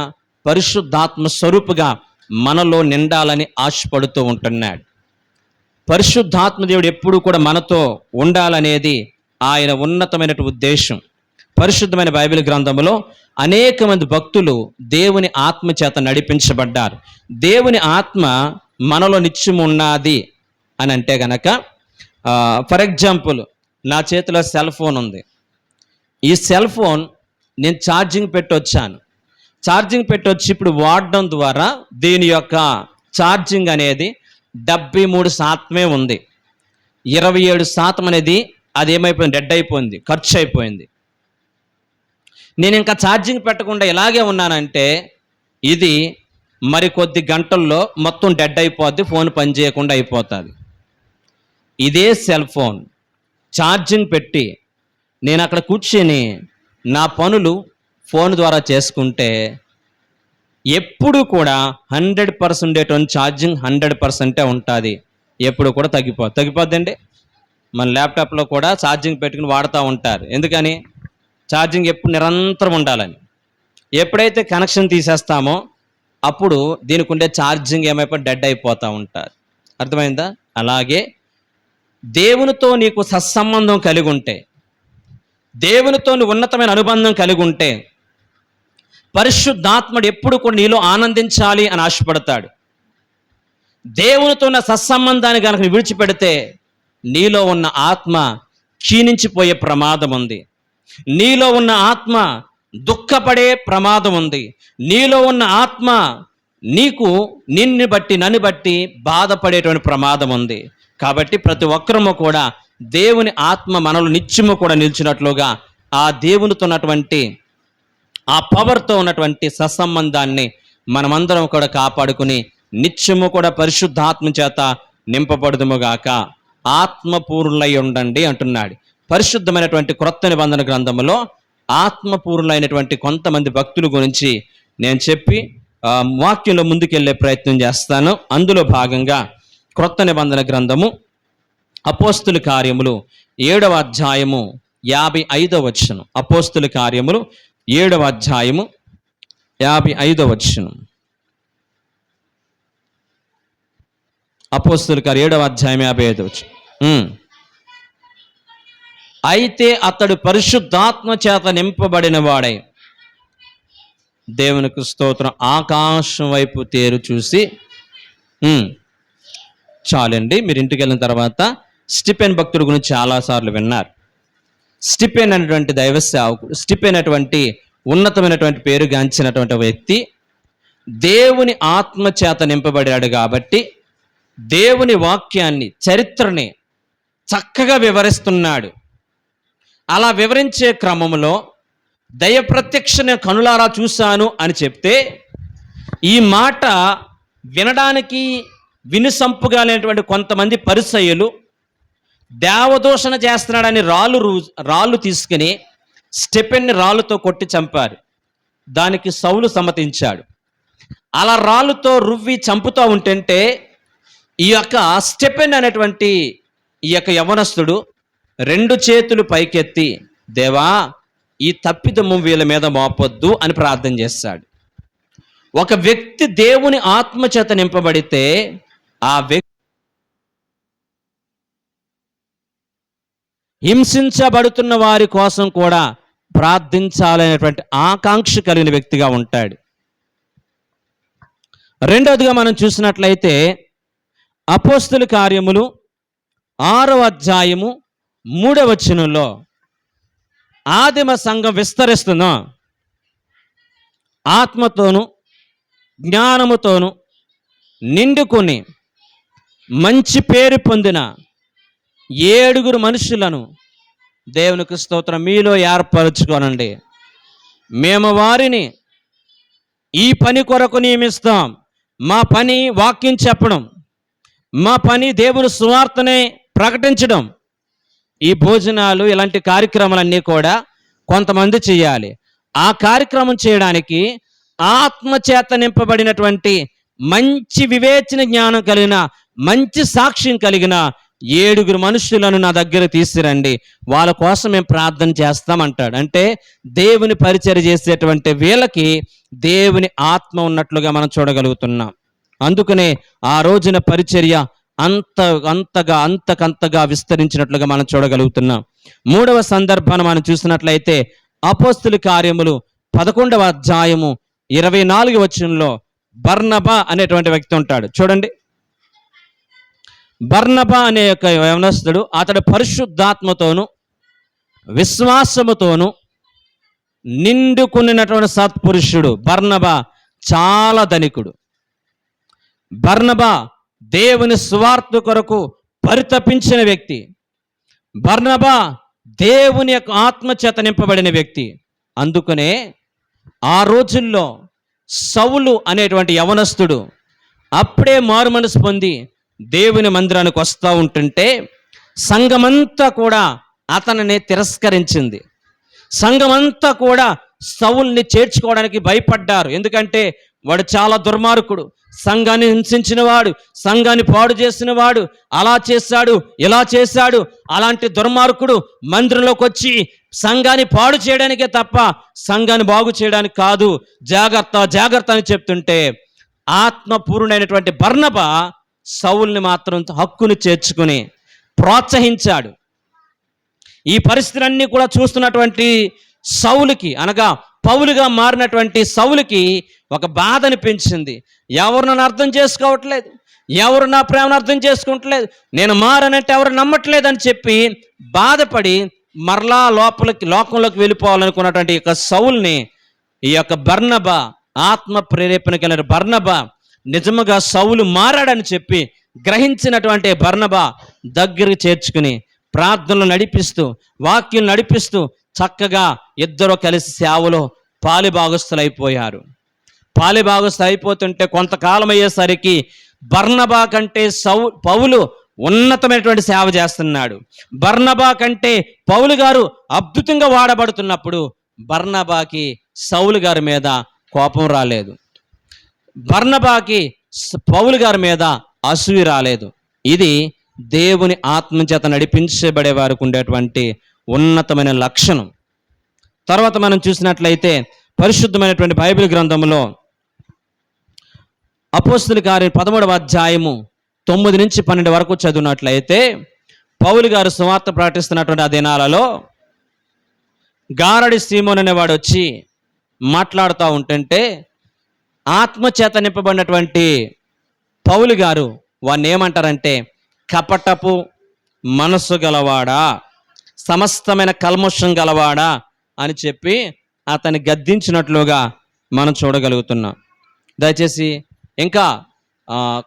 [SPEAKER 1] పరిశుద్ధాత్మ స్వరూపుగా మనలో నిండాలని ఆశపడుతూ ఉంటున్నాడు. పరిశుద్ధాత్మ దేవుడు ఎప్పుడు కూడా మనతో ఉండాలనేది ఆయన ఉన్నతమైన ఉద్దేశం. పరిశుద్ధమైన బైబిల్ గ్రంథంలో అనేక మంది భక్తులు దేవుని ఆత్మ చేత నడిపించబడ్డారు. దేవుని ఆత్మ మనలో నిత్యము ఉన్నది అని అంటే గనక, ఫర్ ఎగ్జాంపుల్, నా చేతిలో సెల్ ఫోన్ ఉంది. ఈ సెల్ ఫోన్ నేను ఛార్జింగ్ పెట్టొచ్చి ఇప్పుడు వాడడం ద్వారా దీని యొక్క ఛార్జింగ్ అనేది 73% ఉంది. 27% అనేది అది ఏమైపోయింది, డెడ్ అయిపోయింది, ఖర్చు అయిపోయింది. నేను ఇంకా ఛార్జింగ్ పెట్టకుండా ఇలాగే ఉన్నానంటే ఇది మరికొద్ది గంటల్లో మొత్తం డెడ్ అయిపోద్ది, ఫోన్ పనిచేయకుండా అయిపోతుంది. ఇదే సెల్ ఫోన్ ఛార్జింగ్ పెట్టి నేను అక్కడ కూర్చొని నా పనులు ఫోన్ ద్వారా చేసుకుంటే ఎప్పుడు కూడా 100% ఛార్జింగ్ 100% ఉంటుంది. ఎప్పుడు కూడా తగ్గిపోద్దండి. మన ల్యాప్టాప్లో కూడా ఛార్జింగ్ పెట్టుకుని వాడుతూ ఉంటారు. ఎందుకని? ఛార్జింగ్ ఎప్పుడు నిరంతరం ఉండాలని. ఎప్పుడైతే కనెక్షన్ తీసేస్తామో అప్పుడు దీనికి ఉండే ఛార్జింగ్ ఏమైపోయి డెడ్ అయిపోతూ ఉంటారు. అర్థమైందా? అలాగే దేవునితో నీకు సత్సంబంధం కలిగి ఉంటే, దేవునితో ఉన్నతమైన అనుబంధం కలిగి ఉంటే, పరిశుద్ధాత్ముడు ఎప్పుడు కూడా నీలో ఆనందించాలి అని ఆశపడతాడు. దేవునితో ఉన్న సత్సంబంధాన్ని కనుక విడిచిపెడితే నీలో ఉన్న ఆత్మ క్షీణించిపోయే ప్రమాదం ఉంది. నీలో ఉన్న ఆత్మ దుఃఖపడే ప్రమాదం ఉంది. నీలో ఉన్న ఆత్మ నన్ను బట్టి బాధపడేటువంటి ప్రమాదం ఉంది. కాబట్టి ప్రతి ఒక్కరము కూడా దేవుని ఆత్మ మనలో నిత్యము కూడా నిలిచినట్లుగా ఆ దేవునితో ఉన్నటువంటి ఆ పవర్తో ఉన్నటువంటి సత్సంబంధాన్ని మనమందరం కూడా కాపాడుకుని నిత్యము కూడా పరిశుద్ధాత్మ చేత నింపబడుదుముగాక. ఆత్మపూర్ణులై ఉండండి అంటున్నాడు. పరిశుద్ధమైనటువంటి క్రొత్త నిబంధన గ్రంథంలో ఆత్మపూర్ణులైనటువంటి కొంతమంది భక్తుల గురించి నేను చెప్పి వాక్యంలో ముందుకెళ్లే ప్రయత్నం చేస్తాను. అందులో భాగంగా క్రొత్త నిబంధన గ్రంథము అపోస్తుల కార్యములు 7వ అధ్యాయము 55వ వచనం. అపోస్తుల కార్యములు 7వ అధ్యాయము 55వ వచనం. అపోస్తుల కార్యం 7వ అధ్యాయం 55వ వచనం. అయితే అతడు పరిశుద్ధాత్మ చేత నింపబడిన వాడై, దేవునికి స్తోత్రం, ఆకాశం వైపు తేరు చూసి, చాలండి, మీరు ఇంటికి వెళ్ళిన తర్వాత స్టిఫెన్ భక్తుడి గురించి చాలాసార్లు విన్నారు. స్టిఫెన్ అనేటువంటి దైవ సేవకుడు, స్టిఫెన్ అటువంటి ఉన్నతమైనటువంటి పేరుగాంచినటువంటి వ్యక్తి దేవుని ఆత్మ చేత నింపబడాడు. కాబట్టి దేవుని వాక్యాన్ని, చరిత్రని చక్కగా వివరిస్తున్నాడు. అలా వివరించే క్రమంలో దైవ ప్రత్యక్షను కనులారా చూశాను అని చెప్తే, ఈ మాట వినడానికి వినుసంపుగా లేనటువంటి కొంతమంది పరిసయ్యులు దేవదూషణ చేస్తున్నాడని రాళ్ళు తీసుకుని స్టెఫెన్ని రాళ్ళతో కొట్టి చంపారు. దానికి సౌలు సమ్మతించాడు. అలా రాళ్ళతో రువ్వి చంపుతూ ఉంటుంటే ఈ యొక్క స్టెఫెన్ అనేటువంటి ఈ యొక్క యవనస్తుడు 2 చేతులు పైకెత్తి, దేవా ఈ తప్పిదము వీళ్ళ మీద మోపొద్దు అని ప్రార్థన చేస్తాడు. ఒక వ్యక్తి దేవుని ఆత్మచేత నింపబడితే ఆ వ్యక్తి హింసించబడుతున్న వారి కోసం కూడా ప్రార్థించాలనేటువంటి ఆకాంక్ష కలిగిన వ్యక్తిగా ఉంటాడు. రెండవదిగా మనం చూసినట్లయితే అపోస్తుల కార్యములు 6వ అధ్యాయము 3వ వచనంలో ఆదిమ సంఘం విస్తరిస్తున్న ఆత్మతోను జ్ఞానముతోను నిండుకొని మంచి పేరు పొందిన 7 మనుషులను దేవునికి స్తోత్రం మీలో ఏర్పరచుకోనండి. మేము వారిని ఈ పని కొరకు నియమిస్తాం. మా పని వాక్యం చెప్పడం, మా పని దేవుని సువార్తనే ప్రకటించడం. ఈ భోజనాలు ఇలాంటి కార్యక్రమాలన్నీ కూడా కొంతమంది చేయాలి. ఆ కార్యక్రమం చేయడానికి ఆత్మచేత నింపబడినటువంటి మంచి వివేచన జ్ఞానం కలిగిన మంచి సాక్ష్యం కలిగిన 7 మనుషులను నా దగ్గర తీసుకురండి, వాళ్ళ కోసం మేము ప్రార్థన చేస్తామంటాడు. అంటే దేవుని పరిచర్య చేసేటువంటి వీళ్ళకి దేవుని ఆత్మ ఉన్నట్లుగా మనం చూడగలుగుతున్నాం. అందుకనే ఆ రోజున పరిచర్య అంతకంతగా విస్తరించినట్లుగా మనం చూడగలుగుతున్నాం. 3వ సందర్భాన్ని మనం చూసినట్లయితే అపోస్తుల కార్యములు 11వ అధ్యాయము 24వ వచనంలో బర్నబా అనేటువంటి వ్యక్తి ఉంటాడు. చూడండి, బర్నబా అనే యొక్క యవనస్తుడు, అతడు పరిశుద్ధాత్మతోను విశ్వాసముతోను నిండుకున్నటువంటి సత్పురుషుడు. బర్నబా చాలా ధనికుడు. బర్నబా దేవుని సువార్త కొరకు పరితపించిన వ్యక్తి. బర్నబా దేవుని యొక్క ఆత్మచేత నింపబడిన వ్యక్తి. అందుకనే ఆ రోజుల్లో సౌలు అనేటువంటి యవనస్తుడు అప్పుడే మారుమనసు పొంది దేవుని మందిరానికి వస్తూ ఉంటుంటే సంఘమంతా కూడా అతనిని తిరస్కరించింది. సంఘమంతా కూడా సౌల్ని చేర్చుకోవడానికి భయపడ్డారు. ఎందుకంటే వాడు చాలా దుర్మార్గుడు, సంఘాన్ని హింసించిన వాడు, సంఘాన్ని పాడు చేసిన వాడు, అలా చేశాడు ఇలా చేశాడు. అలాంటి దుర్మార్గుడు మందిరంలోకి వచ్చి సంఘాన్ని పాడు చేయడానికే తప్ప సంఘాన్ని బాగు చేయడానికి కాదు, జాగ్రత్త జాగ్రత్త అని చెప్తుంటే ఆత్మపూర్ణుడైనటువంటి బర్నబా సౌల్ని మాత్రం హక్కును చేర్చుకుని ప్రోత్సహించాడు. ఈ పరిస్థితులన్నీ కూడా చూస్తున్నటువంటి సౌలుకి, అనగా పౌలుగా మారినటువంటి సౌలుకి ఒక బాధ అనిపించింది. ఎవరు నన్ను అర్థం చేసుకోవట్లేదు, ఎవరు నా ప్రేమను అర్థం చేసుకుంటలేదు, నేను మారనంటే ఎవరు నమ్మట్లేదు అని చెప్పి బాధపడి మరలా లోకంలోకి వెళ్ళిపోవాలనుకున్నటువంటి యొక్క సౌల్ని ఈ యొక్క బర్నబా, ఆత్మ ప్రేరేపణ కలిగిన బర్నబా, నిజముగా సౌలు మారాడని చెప్పి గ్రహించినటువంటి బర్నబా దగ్గరికి చేర్చుకుని ప్రార్థనలు నడిపిస్తూ వాక్యం నడిపిస్తూ చక్కగా ఇద్దరు కలిసి సేవలో పాలిభాగస్తులైపోయారు. పాలిభాగస్తులు అయిపోతుంటే కొంతకాలం అయ్యేసరికి బర్నబా కంటే పౌలు ఉన్నతమైనటువంటి సేవ చేస్తున్నాడు. బర్నబా కంటే పౌలు గారు అద్భుతంగా వాడబడుతున్నప్పుడు బర్నబాకి సౌలు గారి మీద కోపం రాలేదు, బర్నబాకి పౌలు గారి మీద అసూయ రాలేదు. ఇది దేవుని ఆత్మచేత నడిపించబడే వారికి ఉండేటువంటి ఉన్నతమైన లక్షణం. తర్వాత మనం చూసినట్లయితే పరిశుద్ధమైనటువంటి బైబిల్ గ్రంథంలో అపోస్తుల కార్యం 13వ అధ్యాయము 9 నుంచి 12 వరకు చదివినట్లయితే పౌలు గారు సువార్త ప్రకటిస్తున్నటువంటి ఆ దినాలలో గారడి సీమోన్ అనేవాడు వచ్చి మాట్లాడుతూ ఉంటుంటే ఆత్మచేత నింపబడినటువంటి పౌలు గారు వాడిని ఏమంటారంటే కపటపు మనస్సు గలవాడా, సమస్తమైన కల్మషం గలవాడా అని చెప్పి అతన్ని గద్దించినట్లుగా మనం చూడగలుగుతున్నాం. దయచేసి ఇంకా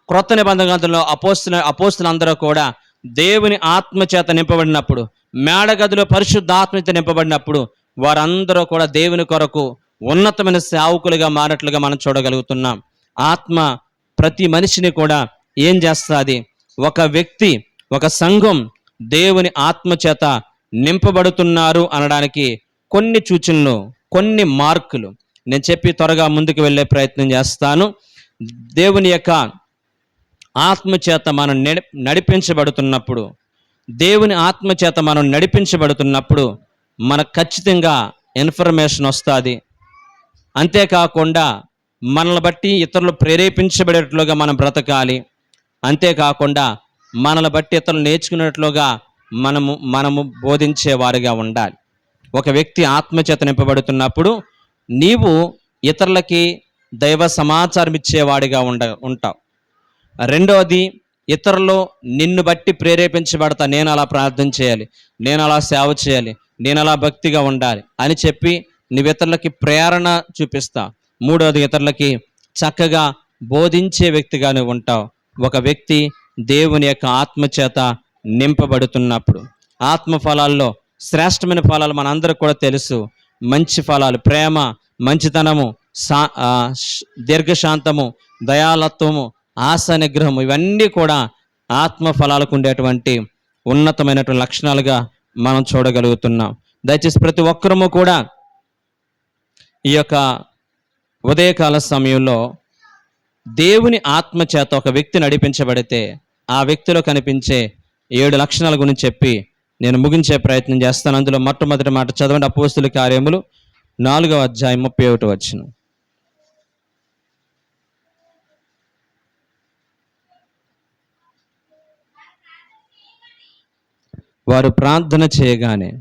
[SPEAKER 1] క్రొత్త నిబంధన గ్రంథంలో అపోస్తులందరూ కూడా దేవుని ఆత్మచేత నింపబడినప్పుడు, మేడగదిలో పరిశుద్ధ ఆత్మచేత నింపబడినప్పుడు వారందరూ కూడా దేవుని కొరకు ఉన్నతమైన సేవకులుగా మారినట్లుగా మనం చూడగలుగుతున్నాం. ఆత్మ ప్రతి మనిషిని కూడా ఏం చేస్తుంది? ఒక వ్యక్తి, ఒక సంఘం దేవుని ఆత్మచేత నింపబడుతున్నారు అనడానికి కొన్ని సూచనలు, కొన్ని మార్కులు నేను చెప్పి త్వరగా ముందుకు వెళ్ళే ప్రయత్నం చేస్తాను. దేవుని యొక్క ఆత్మచేత మనం నడిపించబడుతున్నప్పుడు దేవుని ఆత్మ చేత మనం నడిపించబడుతున్నప్పుడు మనకు ఖచ్చితంగా ఇన్ఫర్మేషన్ వస్తుంది. అంతేకాకుండా మనల్ని బట్టి ఇతరులు ప్రేరేపించబడేట్లుగా మనం బ్రతకాలి. అంతేకాకుండా మనల్ని బట్టి ఇతరులు నేర్చుకునేట్లుగా మనము బోధించేవారుగా ఉండాలి. ఒక వ్యక్తి ఆత్మచేత నింపబడుతున్నప్పుడు నీవు ఇతరులకి దైవ సమాచారం ఇచ్చేవాడిగా ఉంటావు. రెండవది, ఇతరులు నిన్ను బట్టి ప్రేరేపించబడతా, నేను అలా ప్రార్థన చేయాలి, నేను అలా సేవ చేయాలి, నేను అలా భక్తిగా ఉండాలి అని చెప్పి నువ్వు ఇతరులకి ప్రేరణ చూపిస్తావు. మూడవది, ఇతరులకి చక్కగా బోధించే వ్యక్తిగా నువ్వు ఉంటావు. ఒక వ్యక్తి దేవుని యొక్క ఆత్మచేత నింపబడుతున్నప్పుడు ఆత్మ ఫలాల్లో శ్రేష్టమైన ఫలాలు మనందరికి కూడా తెలుసు. మంచి ఫలాలు ప్రేమ, మంచితనము, దీర్ఘశాంతము, దయాలత్వము, ఆశ నిగ్రహము, ఇవన్నీ కూడా ఆత్మ ఫలాలకు ఉండేటువంటి ఉన్నతమైనటువంటి లక్షణాలుగా మనం చూడగలుగుతున్నాం. దయచేసి ప్రతి ఒక్కరము కూడా ఈ యొక్క ఉదయకాల సమయంలో దేవుని ఆత్మ చేత ఒక వ్యక్తి నడిపించబడితే ఆ వ్యక్తిలో కనిపించే 7 లక్షణాల గురించి చెప్పి నేను ముగించే ప్రయత్నం చేస్తాను. అందులో మొట్టమొదటి మాట చదవండి. అపోస్తుల కార్యములు 4వ అధ్యాయం 31 వచనం. వారు ప్రార్థన చేయగానే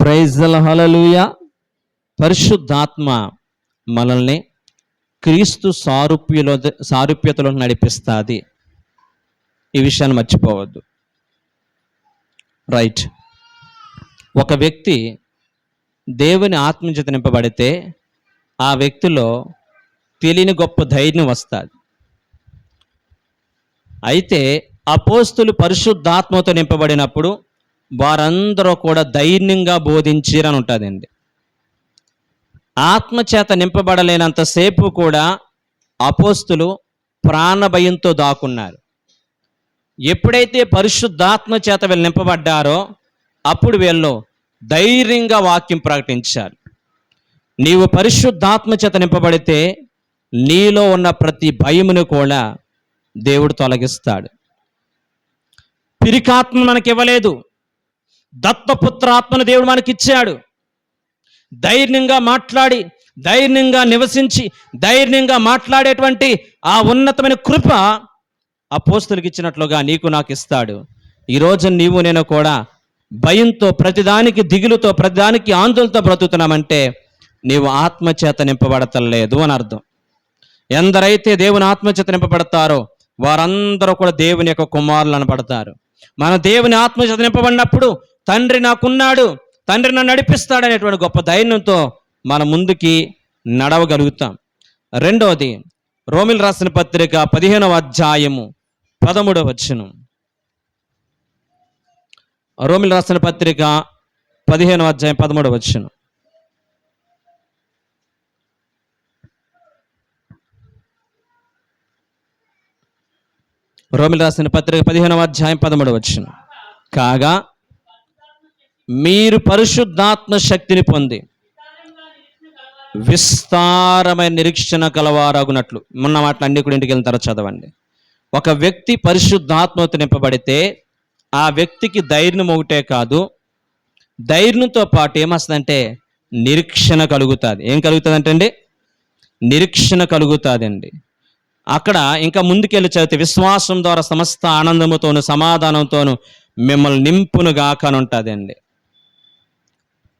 [SPEAKER 1] ప్రైజ్ ద లార్డ్, హల్లెలూయా. పరిశుద్ధాత్మ మనల్ని క్రీస్తు సారూప్యతలో నడిపిస్తుంది. ఈ విషయాన్ని మర్చిపోవద్దు. రైట్. ఒక వ్యక్తి దేవుని ఆత్మచేత నింపబడితే ఆ వ్యక్తిలో తెలియని గొప్ప ధైర్యం వస్తుంది. అయితే అపోస్తులు పరిశుద్ధాత్మతో నింపబడినప్పుడు వారందరూ కూడా ధైర్యంగా బోధించిరని ఉంటుందండి. ఆత్మచేత నింపబడలేనంతసేపు కూడా అపోస్తులు ప్రాణభయంతో దాక్కున్నారు. ఎప్పుడైతే పరిశుద్ధాత్మ చేత వీళ్ళు నింపబడ్డారో అప్పుడు వీళ్ళు ధైర్యంగా వాక్యం ప్రకటించారు. నీవు పరిశుద్ధాత్మ చేత నింపబడితే నీలో ఉన్న ప్రతి భయమును కూడా దేవుడు తొలగిస్తాడు. పిరికాత్మ మనకి ఇవ్వలేదు, దత్తపుత్రాత్మను దేవుడు మనకిచ్చాడు. ధైర్యంగా మాట్లాడి, ధైర్యంగా నివసించి, ధైర్యంగా మాట్లాడేటువంటి ఆ ఉన్నతమైన కృప అపోస్తులకు ఇచ్చినట్లుగా నీకు నాకు ఇస్తాడు. ఈరోజు నీవు నేను కూడా భయంతో, ప్రతిదానికి దిగులుతో, ప్రతిదానికి ఆందోళనతో బ్రతుకుతున్నామంటే నీవు ఆత్మచేత నింపబడతలేదు అని అర్థం. ఎందరైతే దేవుని ఆత్మచేత నింపబడతారో వారందరూ కూడా దేవుని యొక్క కుమారులు అనబడతారు. మన దేవుని ఆత్మచేత నింపబడినప్పుడు తండ్రి నాకున్నాడు, తండ్రి నన్ను నడిపిస్తాడనేటువంటి గొప్ప ధైర్యంతో మనం ముందుకి నడవగలుగుతాం. రెండవది, రోమిల్ రాసిన పత్రిక 15వ అధ్యాయము 13వ వచనం. రోమిల్ రాసిన పత్రిక 15వ అధ్యాయం 13వ వచనం. రోమిల్ రాసిన పత్రిక 15వ అధ్యాయం 13వ వచనం. కాగా మీరు పరిశుద్ధాత్మ శక్తిని పొంది విస్తారమైన నిరీక్షణ కలవారగునట్లు. మొన్న వాటిని అన్ని కూడా ఇంటికి వెళ్తారో చదవండి. ఒక వ్యక్తి పరిశుద్ధాత్మతో నింపబడితే ఆ వ్యక్తికి ధైర్యం ఒకటే కాదు, ధైర్యంతో పాటు ఏమొస్తుందంటే నిరీక్షణ కలుగుతుంది. ఏం కలుగుతుంది అంటే అండి? నిరీక్షణ కలుగుతుందండి. అక్కడ ఇంకా ముందుకెళ్ళి చదివితే విశ్వాసం ద్వారా సమస్త ఆనందముతోను సమాధానంతోను మిమ్మల్ని నింపునుగాక అని ఉంటుందండి.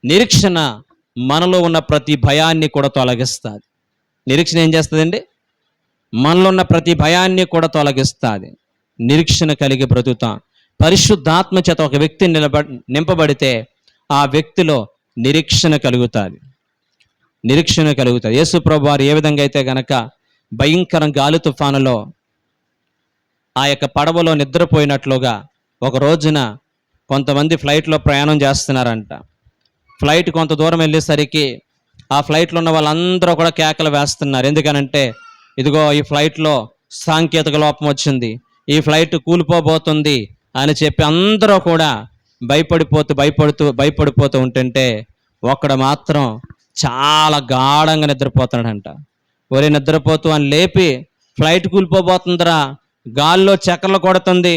[SPEAKER 1] నిరీక్షణ మనలో ఉన్న ప్రతి భయాన్ని కూడా తొలగిస్తుంది. నిరీక్షణ ఏం చేస్తుందండి? మనలో ఉన్న ప్రతి భయాన్ని కూడా తొలగిస్తుంది. నిరీక్షణ కలిగి బ్రతుకుతాం. పరిశుద్ధాత్మ చేత ఒక వ్యక్తి నింపబడితే ఆ వ్యక్తిలో నిరీక్షణ కలుగుతుంది. నిరీక్షణ కలుగుతుంది. యేసు ప్రభువు వారు ఏ విధంగా అయితే గనక భయంకర గాలి తుఫానులో ఆ యొక్క పడవలో నిద్రపోయినట్లుగా ఒక రోజున కొంతమంది ఫ్లైట్లో ప్రయాణం చేస్తున్నారంట. ఫ్లైట్ కొంత దూరం వెళ్ళేసరికి ఆ ఫ్లైట్లో ఉన్న వాళ్ళందరూ కూడా కేకలు వేస్తున్నారు. ఎందుకనంటే ఇదిగో ఈ ఫ్లైట్లో సాంకేతిక లోపం వచ్చింది, ఈ ఫ్లైట్ కూలిపోబోతుంది అని చెప్పి అందరూ కూడా భయపడిపోతూ ఉంటుంటే ఒక్కడ మాత్రం చాలా గాఢంగా నిద్రపోతున్నాడంట. ఒరే నిద్రపోతూ అని లేపి, ఫ్లైట్ కూలిపోబోతుందిరా, గాల్లో చక్కర్లు కొడుతుంది,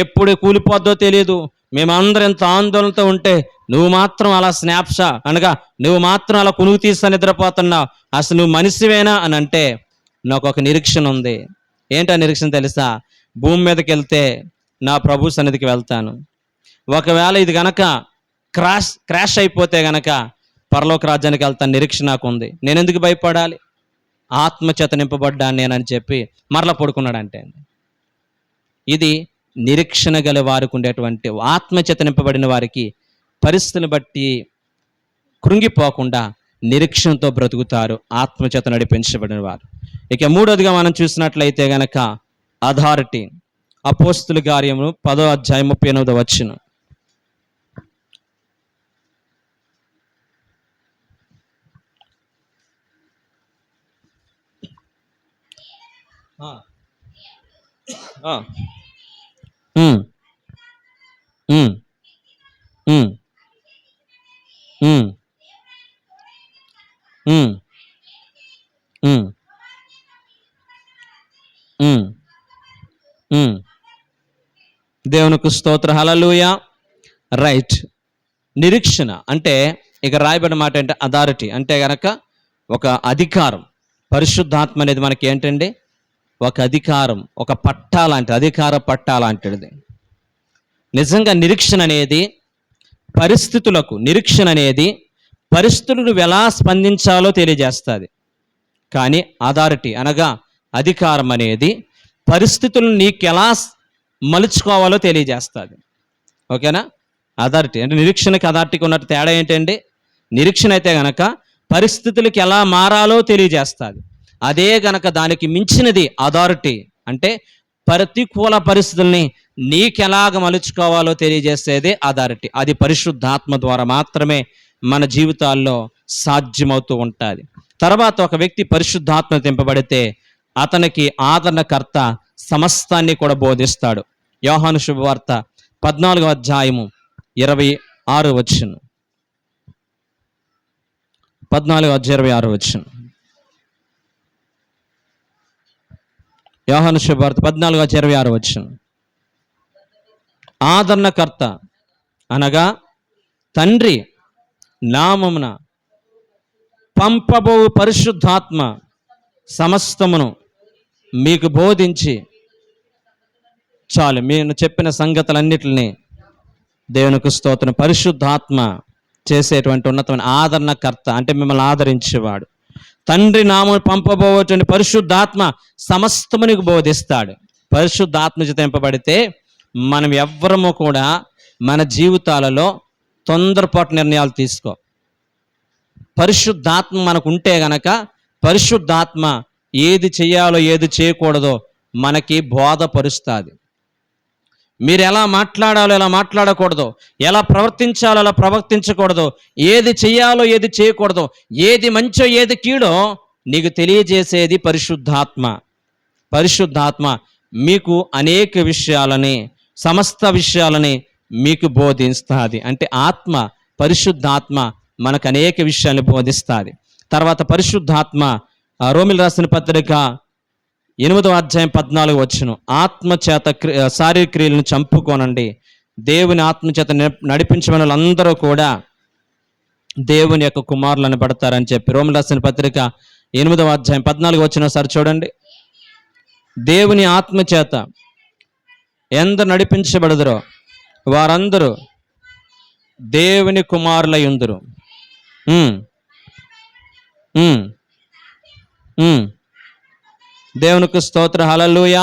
[SPEAKER 1] ఎప్పుడు కూలిపోద్దో తెలియదు, మేమందరం ఇంత ఆందోళనతో ఉంటే నువ్వు మాత్రం అలా స్నాప్షా అనగా నువ్వు మాత్రం అలా కునుగు తీస్తా నిద్రపోతున్నావు, అసలు నువ్వు మనిషివేనా అని అంటే, నాకు ఒక నిరీక్షణ ఉంది. ఏంటా నిరీక్షణ తెలుసా? భూమి మీదకి వెళ్తే నా ప్రభు సన్నిధికి వెళ్తాను. ఒకవేళ ఇది గనక క్రాష్ అయిపోతే గనక పరలోక రాజ్యానికి వెళ్తాను నిరీక్షణ నాకు ఉంది. నేను ఎందుకు భయపడాలి? ఆత్మచేత నింపబడ్డాను నేనని చెప్పి మరలా పడుకున్నాడంటే. ఇది నిరీక్షణ గల వారికి ఉండేటువంటి, ఆత్మచేత నింపబడిన వారికి పరిస్థితిని బట్టి కృంగిపోకుండా నిరీక్షణతో బ్రతుకుతారు ఆత్మచేత నడిపించబడిన వారు. ఇక మూడోదిగా మనం చూసినట్లయితే గనక అథారిటీ. అపోస్తుల కార్యము 10వ అధ్యాయం 38వ వచనం. దేవునికి స్తోత్ర, హల్లెలూయా. రైట్. నిరీక్షణ అంటే ఇక రాయబడిన మాట అంటే అథారిటీ అంటే గనక ఒక అధికారం. పరిశుద్ధాత్మ అనేది మనకి ఏంటండి? ఒక అధికారం, ఒక పట్టా లాంటిది, అధికార పట్టా లాంటిది. నిజంగా నిరీక్షణ అనేది పరిస్థితులను ఎలా స్పందించాలో తెలియజేస్తుంది. కానీ అథారిటీ అనగా అధికారం అనేది పరిస్థితులను నీకు ఎలా మలుచుకోవాలో తెలియజేస్తుంది. ఓకేనా? అథారిటీ అంటే నిరీక్షణకి అథారిటీకి ఉన్నట్టు తేడా ఏంటండి? నిరీక్షణ అయితే గనక పరిస్థితులకి ఎలా మారాలో తెలియజేస్తుంది. అదే గనక దానికి మించినది అథారిటీ అంటే ప్రతికూల పరిస్థితుల్ని నీకెలాగ మలుచుకోవాలో తెలియజేసేదే అథారిటీ. అది పరిశుద్ధాత్మ ద్వారా మాత్రమే మన జీవితాల్లో సాధ్యమవుతూ ఉంటుంది. తర్వాత ఒక వ్యక్తి పరిశుద్ధాత్మ నింపబడితే అతనికి ఆదరణకర్త సమస్తాన్ని కూడా బోధిస్తాడు. యోహాను శుభవార్త 14వ అధ్యాయము 26వ వచనం. 14వ అధ్యాయం 26వ వచనం. యోహాను శుభవార్త 14వ అధ్యాయం 26వ వచనం. ఆదరణకర్త అనగా తండ్రి నామమున పంపబో పరిశుద్ధాత్మ సమస్తమును మీకు బోధించి, చాలు నేను చెప్పిన సంగతులన్నిటిని దేవునికి స్తోత్రం. పరిశుద్ధాత్మ చేసేటువంటి ఉన్నతమైన ఆదరణకర్త అంటే మిమ్మల్ని ఆదరించేవాడు. తండ్రి నామమున పంపబోయేటువంటి పరిశుద్ధాత్మ సమస్తమునికి బోధిస్తాడు. పరిశుద్ధాత్మ చేత నింపబడితే మనం ఎవ్వరము కూడా మన జీవితాలలో తొందరపాటు నిర్ణయాలు తీసుకో. పరిశుద్ధాత్మ మనకు ఉంటే గనక పరిశుద్ధాత్మ ఏది చేయాలో ఏది చేయకూడదో మనకి బోధపరుస్తుంది. మీరు ఎలా మాట్లాడాలో ఎలా మాట్లాడకూడదో, ఎలా ప్రవర్తించాలో ఎలా ప్రవర్తించకూడదో, ఏది చేయాలో ఏది చేయకూడదో, ఏది మంచో ఏది కీడో నీకు తెలియజేసేది పరిశుద్ధాత్మ. పరిశుద్ధాత్మ మీకు అనేక విషయాలని, సమస్త విషయాలని మీకు బోధిస్తుంది. అంటే ఆత్మ, పరిశుద్ధాత్మ మనకు అనేక విషయాన్ని బోధిస్తుంది. తర్వాత పరిశుద్ధాత్మ రోమిలు రాసిన పత్రిక 8వ అధ్యాయం 14వ వచనం. ఆత్మచేత శారీరక క్రియలను చంపుకోనండి, దేవుని ఆత్మచేత నడిపించమని వాళ్ళందరూ కూడా దేవుని యొక్క కుమారులు అనబడతారని చెప్పి రోమిలు రాసిన పత్రిక 8వ అధ్యాయం 14వ వచనం ఒకసారి చూడండి. దేవుని ఆత్మచేత ఎందరు నడిపించబడదురో వారందరూ దేవుని కుమారులై ఉందురు. దేవునికి స్తోత్ర, హల్లెలూయా.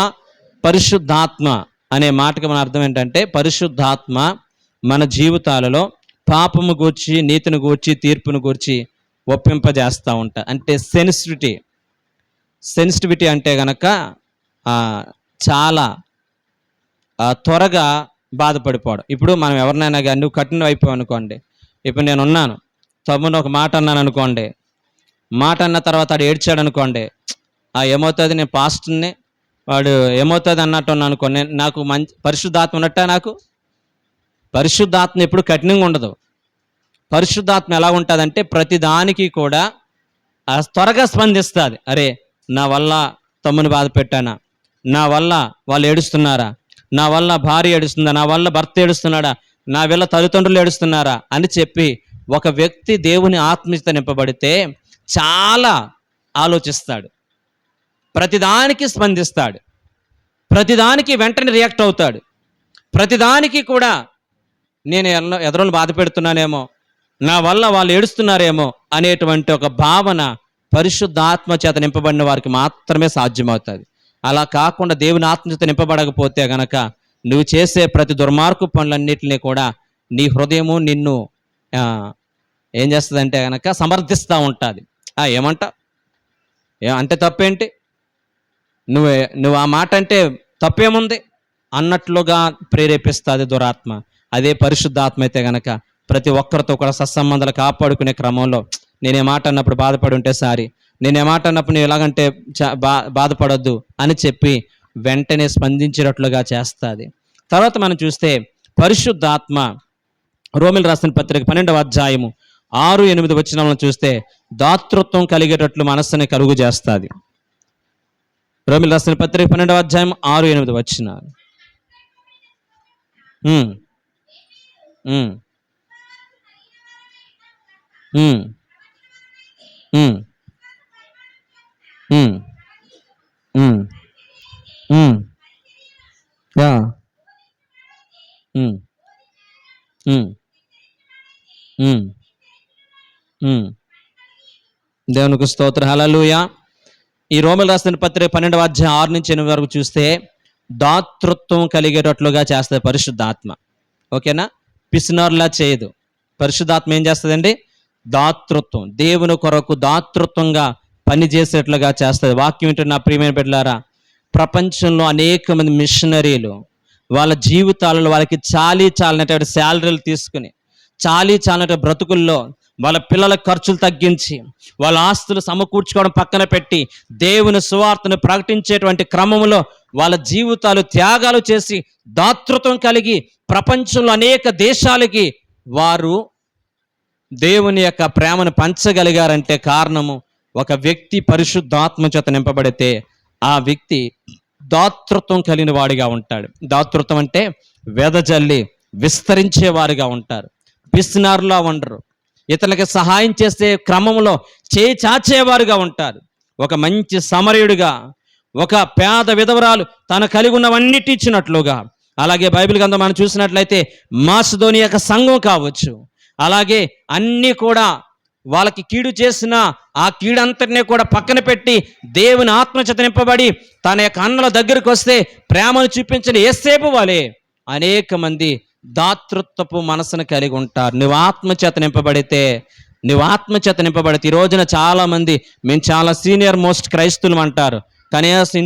[SPEAKER 1] పరిశుద్ధాత్మ అనే మాటకి మన అర్థం ఏంటంటే పరిశుద్ధాత్మ మన జీవితాలలో పాపము గూర్చి, నీతిని గూర్చి, తీర్పును గూర్చి ఒప్పింపజేస్తూ ఉంటా. అంటే సెన్సిటివిటీ అంటే గనక చాలా త్వరగా బాధపడిపోవడం. ఇప్పుడు మనం ఎవరినైనా కానీ నువ్వు కఠినం అయిపోయావు అనుకోండి, ఇప్పుడు నేను ఉన్నాను, తమ్ముని ఒక మాట అన్నాను అనుకోండి, మాట అన్న తర్వాత వాడు ఏడ్చాడు అనుకోండి, ఏమవుతుంది, నేను పాస్టర్ని, వాడు ఏమవుతుంది అన్నట్టు ఉన్నాను అనుకోండి, నాకు మంచి పరిశుద్ధాత్మ ఉన్నట్ట. నాకు పరిశుద్ధాత్మ ఎప్పుడు కఠినంగా ఉండదు. పరిశుద్ధాత్మ ఎలా ఉంటుందంటే ప్రతిదానికి కూడా త్వరగా స్పందిస్తుంది. అరే, నా వల్ల తమ్ముని బాధ పెట్టానా, నా వల్ల వాళ్ళు ఏడుస్తున్నారా, నా వల్ల భార్య ఏడుస్తుందా, నా వల్ల భర్త ఏడుస్తున్నాడా, నా వల్ల తల్లిదండ్రులు ఏడుస్తున్నారా అని చెప్పి ఒక వ్యక్తి దేవుని ఆత్మీయత నింపబడితే చాలా ఆలోచిస్తాడు, ప్రతిదానికి స్పందిస్తాడు, ప్రతిదానికి వెంటనే రియాక్ట్ అవుతాడు, ప్రతిదానికి కూడా నేను ఎదరోళ్ళు బాధ పెడుతున్నానేమో, నా వల్ల వాళ్ళు ఏడుస్తున్నారేమో అనేటువంటి ఒక భావన పరిశుద్ధ ఆత్మ చేత నింపబడిన వారికి మాత్రమే సాధ్యమవుతుంది. అలా కాకుండా దేవుని ఆత్మచేత నింపబడకపోతే గనక నువ్వు చేసే ప్రతి దుర్మార్గు పనులన్నిటినీ కూడా నీ హృదయము నిన్ను ఏం చేస్తుందంటే గనక సమర్థిస్తూ ఉంటుంది. ఏమంట అంటే తప్పేంటి, నువ్వు ఆ మాట అంటే తప్పేముంది అన్నట్లుగా ప్రేరేపిస్తుంది దురాత్మ. అదే పరిశుద్ధాత్మ అయితే గనక ప్రతి ఒక్కరితో కూడా సత్సంబంధాలు కాపాడుకునే క్రమంలో నేనే మాట అన్నప్పుడు బాధపడి ఉంటే సారీ, నేనే మాట అన్నప్పుడు నేను ఎలాగంటే బాధపడొద్దు అని చెప్పి వెంటనే స్పందించేటట్లుగా చేస్తుంది. తర్వాత మనం చూస్తే పరిశుద్ధాత్మ రోమిల్ రాసిన పత్రిక 12వ అధ్యాయము 6-8 వచనాలను చూస్తే దాతృత్వం కలిగేటట్లు మనస్సుని కలుగు చేస్తుంది. రోమిల్ రాసిన పత్రిక 12వ అధ్యాయం 6-8 వచనాలు. దేవునికి స్తోత్రం, హల్లెలూయా. ఈ రోమిల్ రాసిన పత్రిక 12వ అధ్యాయం 6-8 వరకు చూస్తే దాతృత్వం కలిగేటట్లుగా చేస్తుంది పరిశుద్ధాత్మ. ఓకేనా, పిసినారులా చేయదు. పరిశుద్ధాత్మ ఏం చేస్తుందండి? దాతృత్వం, దేవుని కొరకు దాతృత్వంగా పనిచేసేట్లుగా చేస్తుంది. వాక్యం వింటున్న నా ప్రియమైన బిడ్డలారా, ప్రపంచంలో అనేక మంది మిషనరీలు వాళ్ళ జీవితాలలో వాళ్ళకి చాలినటువంటి శాలరీలు తీసుకుని చాలినటువంటి బ్రతుకుల్లో వాళ్ళ పిల్లల ఖర్చులు తగ్గించి వాళ్ళ ఆస్తులు సమకూర్చుకోవడం పక్కన పెట్టి దేవుని సువార్తను ప్రకటించేటువంటి క్రమంలో వాళ్ళ జీవితాలు త్యాగాలు చేసి దాతృత్వం కలిగి ప్రపంచంలో అనేక దేశాలకి వారు దేవుని యొక్క ప్రేమను పంచగలిగారంటే కారణము ఒక వ్యక్తి పరిశుద్ధాత్మ చేత నింపబడితే ఆ వ్యక్తి దాతృత్వం కలిగిన వాడిగా ఉంటాడు. దాతృత్వం అంటే వెదజల్లి విస్తరించేవారుగా ఉంటారు, పిసినారులా ఉండరు, ఇతరులకి సహాయం చేసే క్రమంలో చేయి చాచేవారుగా ఉంటారు. ఒక మంచి సమరయుడిగా, ఒక పేద విధవరాలు తన కలిగి ఉన్నవన్నిటి ఇచ్చినట్లుగా, అలాగే బైబిల్ గ్రంథం మనం చూసినట్లయితే మాసిదోనియా యొక్క సంఘం కావచ్చు, అలాగే అన్నీ కూడా వాళ్ళకి కీడు చేసిన ఆ కీడంతటినీ కూడా పక్కన పెట్టి దేవుని ఆత్మచేత నింపబడి తన యొక్క అన్నల దగ్గరికి వస్తే ప్రేమను చూపించిన యేసేపు వలె అనేక మంది దాతృత్వపు మనసును కలిగి ఉంటారు. నువ్వు ఆత్మచేత నింపబడితే ఈ రోజున చాలా మంది మేము చాలా సీనియర్ మోస్ట్ క్రైస్తువులు అంటారు. కనీసం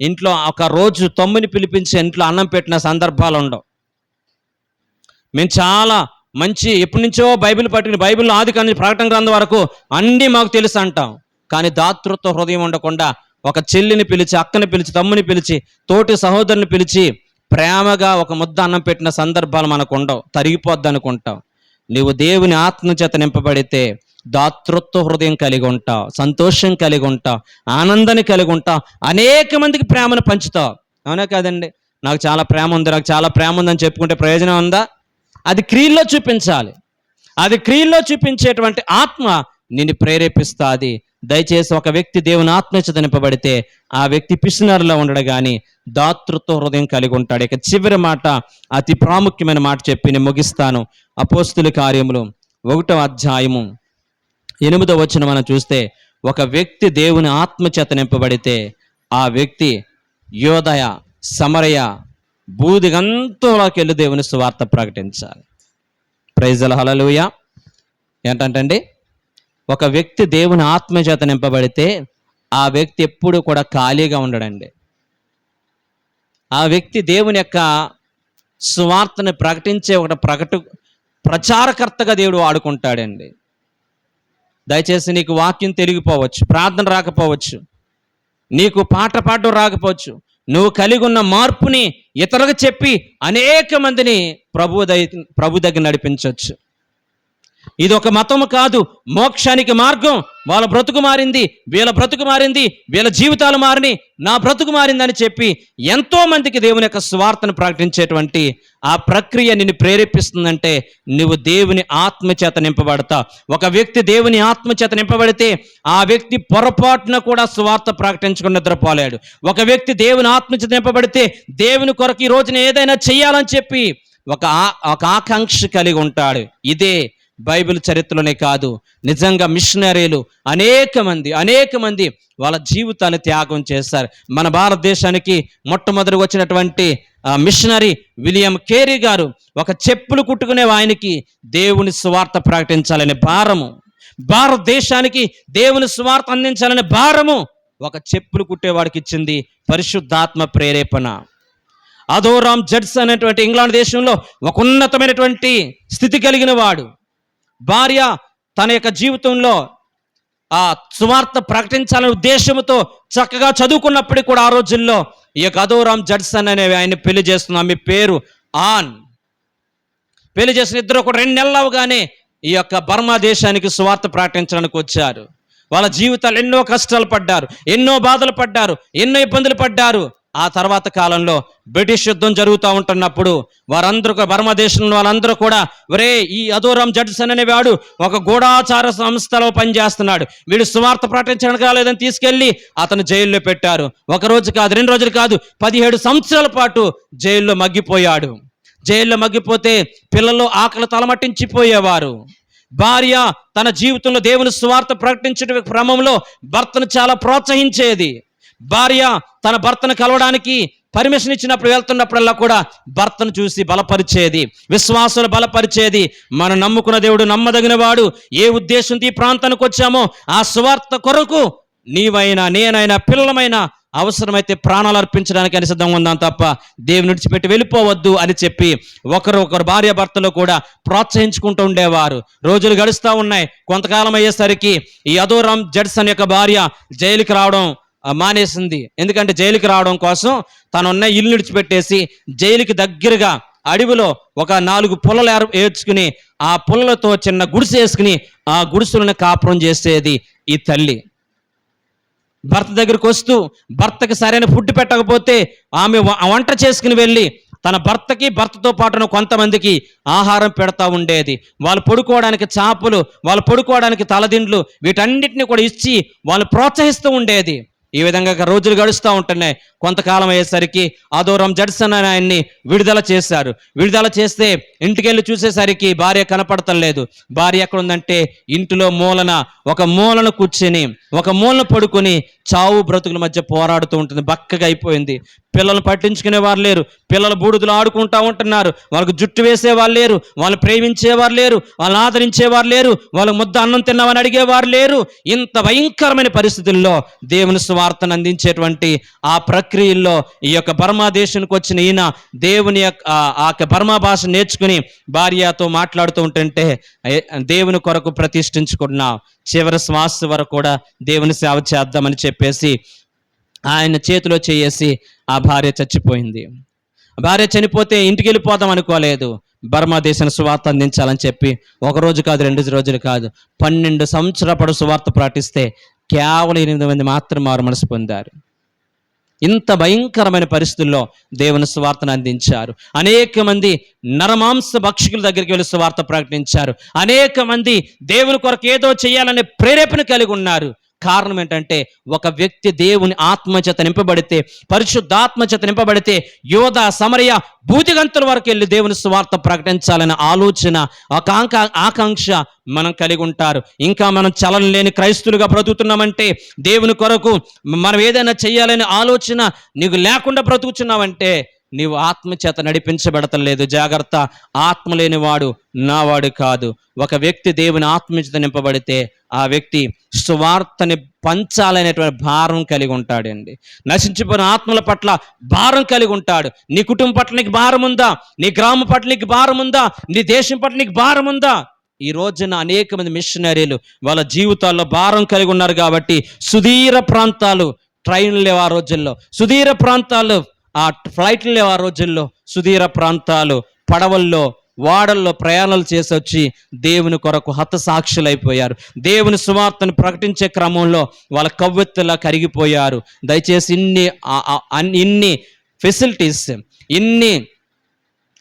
[SPEAKER 1] ఇంట్లో ఒక రోజు తమ్ముని పిలిపించి ఇంట్లో అన్నం పెట్టిన సందర్భాలు ఉండవు. మేము చాలా మంచి ఎప్పటి నుంచో బైబిల్ పట్టుకుని బైబిల్లో ఆది కాని ప్రకటన గ్రంథం వరకు అన్నీ మాకు తెలుసు అంటాం. కానీ దాతృత్వ హృదయం ఉండకుండా ఒక చెల్లిని పిలిచి, అక్కని పిలిచి, తమ్ముని పిలిచి, తోటి సహోదరుని పిలిచి ప్రేమగా ఒక ముద్ద అన్నం పెట్టిన సందర్భాలు మనకు ఉండవు. తరిగిపోద్ది అనుకుంటాం. నీవు దేవుని ఆత్మ చేత నింపబడితే దాతృత్వ హృదయం కలిగి ఉంటావు, సంతోషం కలిగి ఉంటావు, ఆనందాన్ని కలిగి ఉంటావు, అనేక మందికి ప్రేమను పంచుతావు. అవునా కాదండి? నాకు చాలా ప్రేమ ఉందని చెప్పుకుంటే ప్రయోజనం ఉందా? అది క్రియల్లో చూపించాలి. అది క్రియల్లో చూపించేటువంటి ఆత్మ నిన్ను ప్రేరేపిస్తుంది. దయచేసి ఒక వ్యక్తి దేవుని ఆత్మచేత నింపబడితే ఆ వ్యక్తి పిసినారులో ఉండడు కానీ దాతృత్వ హృదయం కలిగి ఉంటాడు. ఇక చివరి మాట, అతి ప్రాముఖ్యమైన మాట చెప్పి నేను ముగిస్తాను. అపోస్తుల కార్యములు 1వ అధ్యాయము 8వ వచనం మనం చూస్తే ఒక వ్యక్తి దేవుని ఆత్మచేత నింపబడితే ఆ వ్యక్తి యోదయ, సమరయ, బూదిగంతలోకి వెళ్ళి దేవుని సువార్త ప్రకటించాలి. ప్రైజ్ ది లార్డ్, హల్లెలూయా. ఏంటంటే ఒక వ్యక్తి దేవుని ఆత్మచేత నింపబడితే ఆ వ్యక్తి ఎప్పుడు కూడా ఖాళీగా ఉండడండి. ఆ వ్యక్తి దేవుని యొక్క సువార్తను ప్రకటించే ఒక ప్రచారకర్తగా దేవుడు వాడుకుంటాడండి. దయచేసి నీకు వాక్యం తెలియకపోవచ్చు, ప్రార్థన రాకపోవచ్చు, నీకు పాట పాడడం రాకపోవచ్చు, నువ్వు కలిగి ఉన్న మార్పుని ఇతరులకు చెప్పి అనేక మందిని ప్రభు దగ్గర నడిపించవచ్చు. ఇది ఒక మతము కాదు, మోక్షానికి మార్గం. వాళ్ళ బ్రతుకు మారింది, వీళ్ళ బ్రతుకు మారింది, వీళ్ళ జీవితాలు మారిని, నా బ్రతుకు మారిందని చెప్పి ఎంతో మందికి దేవుని యొక్క స్వార్థను ప్రకటించేటువంటి ఆ ప్రక్రియ నిన్ను ప్రేరేపిస్తుందంటే నువ్వు దేవుని ఆత్మచేత నింపబడతావు. ఒక వ్యక్తి దేవుని ఆత్మచేత నింపబడితే ఆ వ్యక్తి పొరపాటున కూడా స్వార్థ ప్రకటించుకుని నిద్రపోలేడు. ఒక వ్యక్తి దేవుని ఆత్మచేత నింపబడితే దేవుని కొరకు ఈ రోజున ఏదైనా చెయ్యాలని చెప్పి ఒక ఆకాంక్ష కలిగి ఉంటాడు. ఇదే బైబిల్ చరిత్రలోనే కాదు, నిజంగా మిషనరీలు అనేక మంది వాళ్ళ జీవితాన్ని త్యాగం చేశారు. మన భారతదేశానికి మొట్టమొదటి వచ్చినటువంటి మిషనరీ విలియం కేరీ గారు ఒక చెప్పులు కుట్టుకునే ఆయనకి దేవుని సువార్త ప్రకటించాలనే భారము, భారతదేశానికి దేవుని సువార్త అందించాలనే భారము ఒక చెప్పులు కుట్టేవాడికి ఇచ్చింది పరిశుద్ధాత్మ ప్రేరేపణ. అదోరామ్ జడ్స్ అనేటువంటి ఇంగ్లాండ్ దేశంలో ఒక ఉన్నతమైనటువంటి స్థితి కలిగిన వాడు. భార్య తన యొక్క జీవితంలో ఆ సువార్త ప్రకటించాలనే ఉద్దేశంతో చక్కగా చదువుకున్నప్పటికీ కూడా ఆ రోజుల్లో ఈ యొక్క అదోరామ్ జడ్సన్ అనే ఆయన పెళ్లి చేస్తున్న ఆమె పేరు ఆన్. పెళ్లి చేసిన ఇద్దరు కూడా 2 నెలలు అవగానే ఈ యొక్క బర్మా దేశానికి సువార్త ప్రకటించడానికి వచ్చారు. వాళ్ళ జీవితాలు ఎన్నో కష్టాలు పడ్డారు, ఎన్నో బాధలు పడ్డారు, ఎన్నో ఇబ్బందులు పడ్డారు. ఆ తర్వాత కాలంలో బ్రిటిష్ యుద్ధం జరుగుతూ ఉంటున్నప్పుడు వారందరూ బర్మా దేశంలో వాళ్ళందరూ కూడా ఈ అదోరామ్ జడ్సన్ అనేవాడు ఒక గూఢాచార సంస్థలో పనిచేస్తున్నాడు, వీడు సువార్త ప్రకటించడానికి రాలేదని తీసుకెళ్లి అతను జైల్లో పెట్టారు. 1 రోజు కాదు, 2 రోజులు కాదు, 17 సంవత్సరాల పాటు జైల్లో మగ్గిపోయాడు. జైల్లో మగ్గిపోతే పిల్లలు ఆకలి తలమట్టించిపోయేవారు. భార్య తన జీవితంలో దేవుని సువార్త ప్రకటించే క్రమంలో భర్తను చాలా ప్రోత్సహించేది. భార్య తన భర్తను కలవడానికి పర్మిషన్ ఇచ్చినప్పుడు వెళ్తున్నప్పుడల్లా కూడా భర్తను చూసి బలపరిచేది, విశ్వాసాలు బలపరిచేది. మనం నమ్ముకున్న దేవుడు నమ్మదగిన వాడు. ఏ ఉద్దేశంతో ఈ ప్రాంతానికి వచ్చామో ఆ సువార్త కొరకు నీవైనా నేనైనా పిల్లలమైనా అవసరమైతే ప్రాణాలు అర్పించడానికి అని సిద్ధంగా ఉందాం తప్ప దేవుని విడిచిపెట్టి వెళ్ళిపోవద్దు అని చెప్పి ఒకరు భార్య భర్తలు కూడా ప్రోత్సహించుకుంటూ ఉండేవారు. రోజులు గడుస్తూ ఉన్నాయి. కొంతకాలం అయ్యేసరికి ఈ అదోరామ్ జడ్సన్ యొక్క భార్య జైలుకి రావడం మానేసింది. ఎందుకంటే జైలుకి రావడం కోసం తనున్న ఇల్లు విడిచిపెట్టేసి జైలుకి దగ్గరగా అడవిలో ఒక 4 పుల్లలు ఏర్చుకుని ఆ పుల్లలతో చిన్న గుడిసె వేసుకుని ఆ గుడిసెలను కాపురం చేసేది ఈ తల్లి. భర్త దగ్గరికి వస్తూ భర్తకి సరైన ఫుడ్ పెట్టకపోతే ఆమె వంట చేసుకుని వెళ్ళి తన భర్తతో పాటున కొంతమందికి ఆహారం పెడతా ఉండేది. వాళ్ళు పడుకోవడానికి చాపలు, వాళ్ళు పడుకోవడానికి తలదిండ్లు, వీటన్నిటిని కూడా ఇచ్చి వాళ్ళు ప్రోత్సహిస్తూ ఉండేది. ఈ విధంగా రోజులు గడుస్తూ ఉంటున్నాయి. కొంతకాలం అయ్యేసరికి అదోరామ్ జడ్సన్ అని ఆయన్ని విడుదల చేశారు. విడుదల చేస్తే ఇంటికి వెళ్ళి చూసేసరికి భార్య కనపడతలేదు. భార్య ఎక్కడ ఉందంటే ఇంటిలో ఒక మూలన కూర్చొని ఒక మూలన పడుకొని చావు బ్రతుకుల మధ్య పోరాడుతూ ఉంటుంది. బక్కగా అయిపోయింది. పిల్లలు పట్టించుకునేవారు లేరు. పిల్లలు బూడిదలు ఆడుకుంటూ ఉంటున్నారు. వాళ్ళకు జుట్టు వేసేవారు లేరు, వాళ్ళు ప్రేమించేవారు లేరు, వాళ్ళని ఆదరించేవారు లేరు, వాళ్ళకు ముద్ద అన్నం తిన్నామని అడిగేవారు లేరు. ఇంత భయంకరమైన పరిస్థితుల్లో దేవుని సువార్తను అందించేటువంటి ఆ ప్రక్రియల్లో ఈ యొక్క బర్మా దేశానికి వచ్చిన ఈయన దేవుని యొక్క బర్మా భాష నేర్చుకుని భార్యతో మాట్లాడుతూ ఉంటుంటే దేవుని కొరకు ప్రతిష్ఠించుకున్న చివరి శ్వాస వరకు కూడా దేవుని సేవ చేద్దామని చెప్పేసి ఆయన చేతిలో చేసి ఆ భార్య చచ్చిపోయింది. భార్య చనిపోతే ఇంటికి వెళ్ళిపోదాం అనుకోలేదు. బర్మా దేశాన్ని సువార్త అందించాలని చెప్పి 1 రోజు కాదు, 2 రోజులు కాదు, 12 సంవత్సరాల పాటు సువార్త ప్రకటిస్తే కేవలం 8 మంది మాత్రం మారు మనసు పొందారు. ఇంత భయంకరమైన పరిస్థితుల్లో దేవుని సువార్తను అందించారు. అనేక మంది నరమాంస భక్షకుల దగ్గరికి వెళ్ళి సువార్త ప్రకటించారు. అనేక మంది దేవుని కొరకు ఏదో చేయాలనే ప్రేరేపణ కలిగి ఉన్నారు. కారణం ఏంటంటే ఒక వ్యక్తి దేవుని ఆత్మచేత నింపబడితే, పరిశుద్ధాత్మచేత నింపబడితే యోధ సమరయ భూతిగంతుల వరకు వెళ్ళి దేవుని సువార్త ప్రకటించాలనే ఆలోచన, ఆకాంక్ష మనం కలిగి ఉంటారు. ఇంకా మనం చలన లేని క్రైస్తులుగా బ్రతుకుతున్నామంటే, దేవుని కొరకు మనం ఏదైనా చెయ్యాలనే ఆలోచన నీకు లేకుండా బ్రతుకుతున్నావంటే నీవు ఆత్మచేత నడిపించబడతలేదు. జాగ్రత్త. ఆత్మ లేనివాడు నావాడు కాదు. ఒక వ్యక్తి దేవుని ఆత్మచేత నింపబడితే ఆ వ్యక్తి సువార్తని పంచాలనేటువంటి భారం కలిగి ఉంటాడండి. నశించిపోయిన ఆత్మల పట్ల భారం కలిగి ఉంటాడు. నీ కుటుంబం పట్ల నీకు భారం ఉందా? నీ గ్రామం పట్ల నీకు భారం ఉందా? నీ దేశం పట్ల నీకు భారం ఉందా? ఈ రోజున అనేక మంది మిషనరీలు వాళ్ళ జీవితాల్లో భారం కలిగి ఉన్నారు కాబట్టి సుదీర ప్రాంతాలు, ట్రైన్లు లేవు ఆ రోజుల్లో, సుదీర ప్రాంతాలు, ఆ ఫ్లైట్లు లేవు ఆ రోజుల్లో, సుదీర ప్రాంతాలు పడవల్లో వాడల్లో ప్రయాణాలు చేసి వచ్చి దేవుని కొరకు హతసాక్షులైపోయారు. దేవుని సువార్తను ప్రకటించే క్రమంలో వాళ్ళ కవ్వెత్తులా కరిగిపోయారు. దయచేసి ఇన్ని ఫెసిలిటీస్, ఇన్ని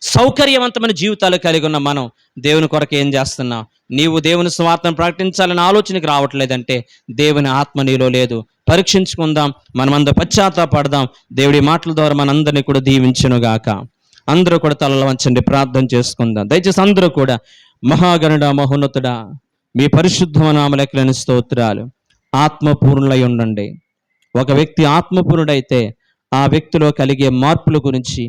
[SPEAKER 1] సౌకర్యవంతమైన జీవితాలు కలిగి ఉన్న మనం దేవుని కొరకు ఏం చేస్తున్నాం? నీవు దేవుని సువార్తను ప్రకటించాలని ఆలోచనకి రావట్లేదంటే దేవుని ఆత్మ నీలో లేదు. పరీక్షించుకుందాం, మనమందరం పశ్చాత్తాపడదాం. దేవుడి మాటల ద్వారా మనందరినీ కూడా దీవించునుగాక. అందరూ కూడా తలలు వంచండి, ప్రార్థన చేసుకుందాం. దయచేసి అందరూ కూడా మహాగణుడ మహోన్నతుడా, మీ పరిశుద్ధ నామములకు స్తోత్రాలు. ఆత్మపూర్ణులై ఉండండి. ఒక వ్యక్తి ఆత్మపూర్ణుడైతే ఆ వ్యక్తిలో కలిగే మార్పుల గురించి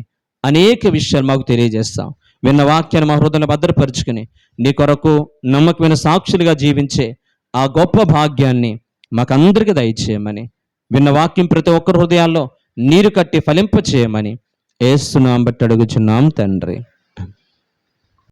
[SPEAKER 1] అనేక విషయాలు మాకు తెలియజేస్తాం. విన్న వాక్యాన్ని మా హృదయాన్ని భద్రపరుచుకుని నీ కొరకు నమ్మకమైన సాక్షులుగా జీవించే ఆ గొప్ప భాగ్యాన్ని మాకందరికీ దయచేయమని, విన్న వాక్యం ప్రతి ఒక్కరి హృదయాల్లో నీరు కట్టి ఫలింపచేయమని యేసు నామమున బట్టి అడుగుచున్నాం తండ్రి.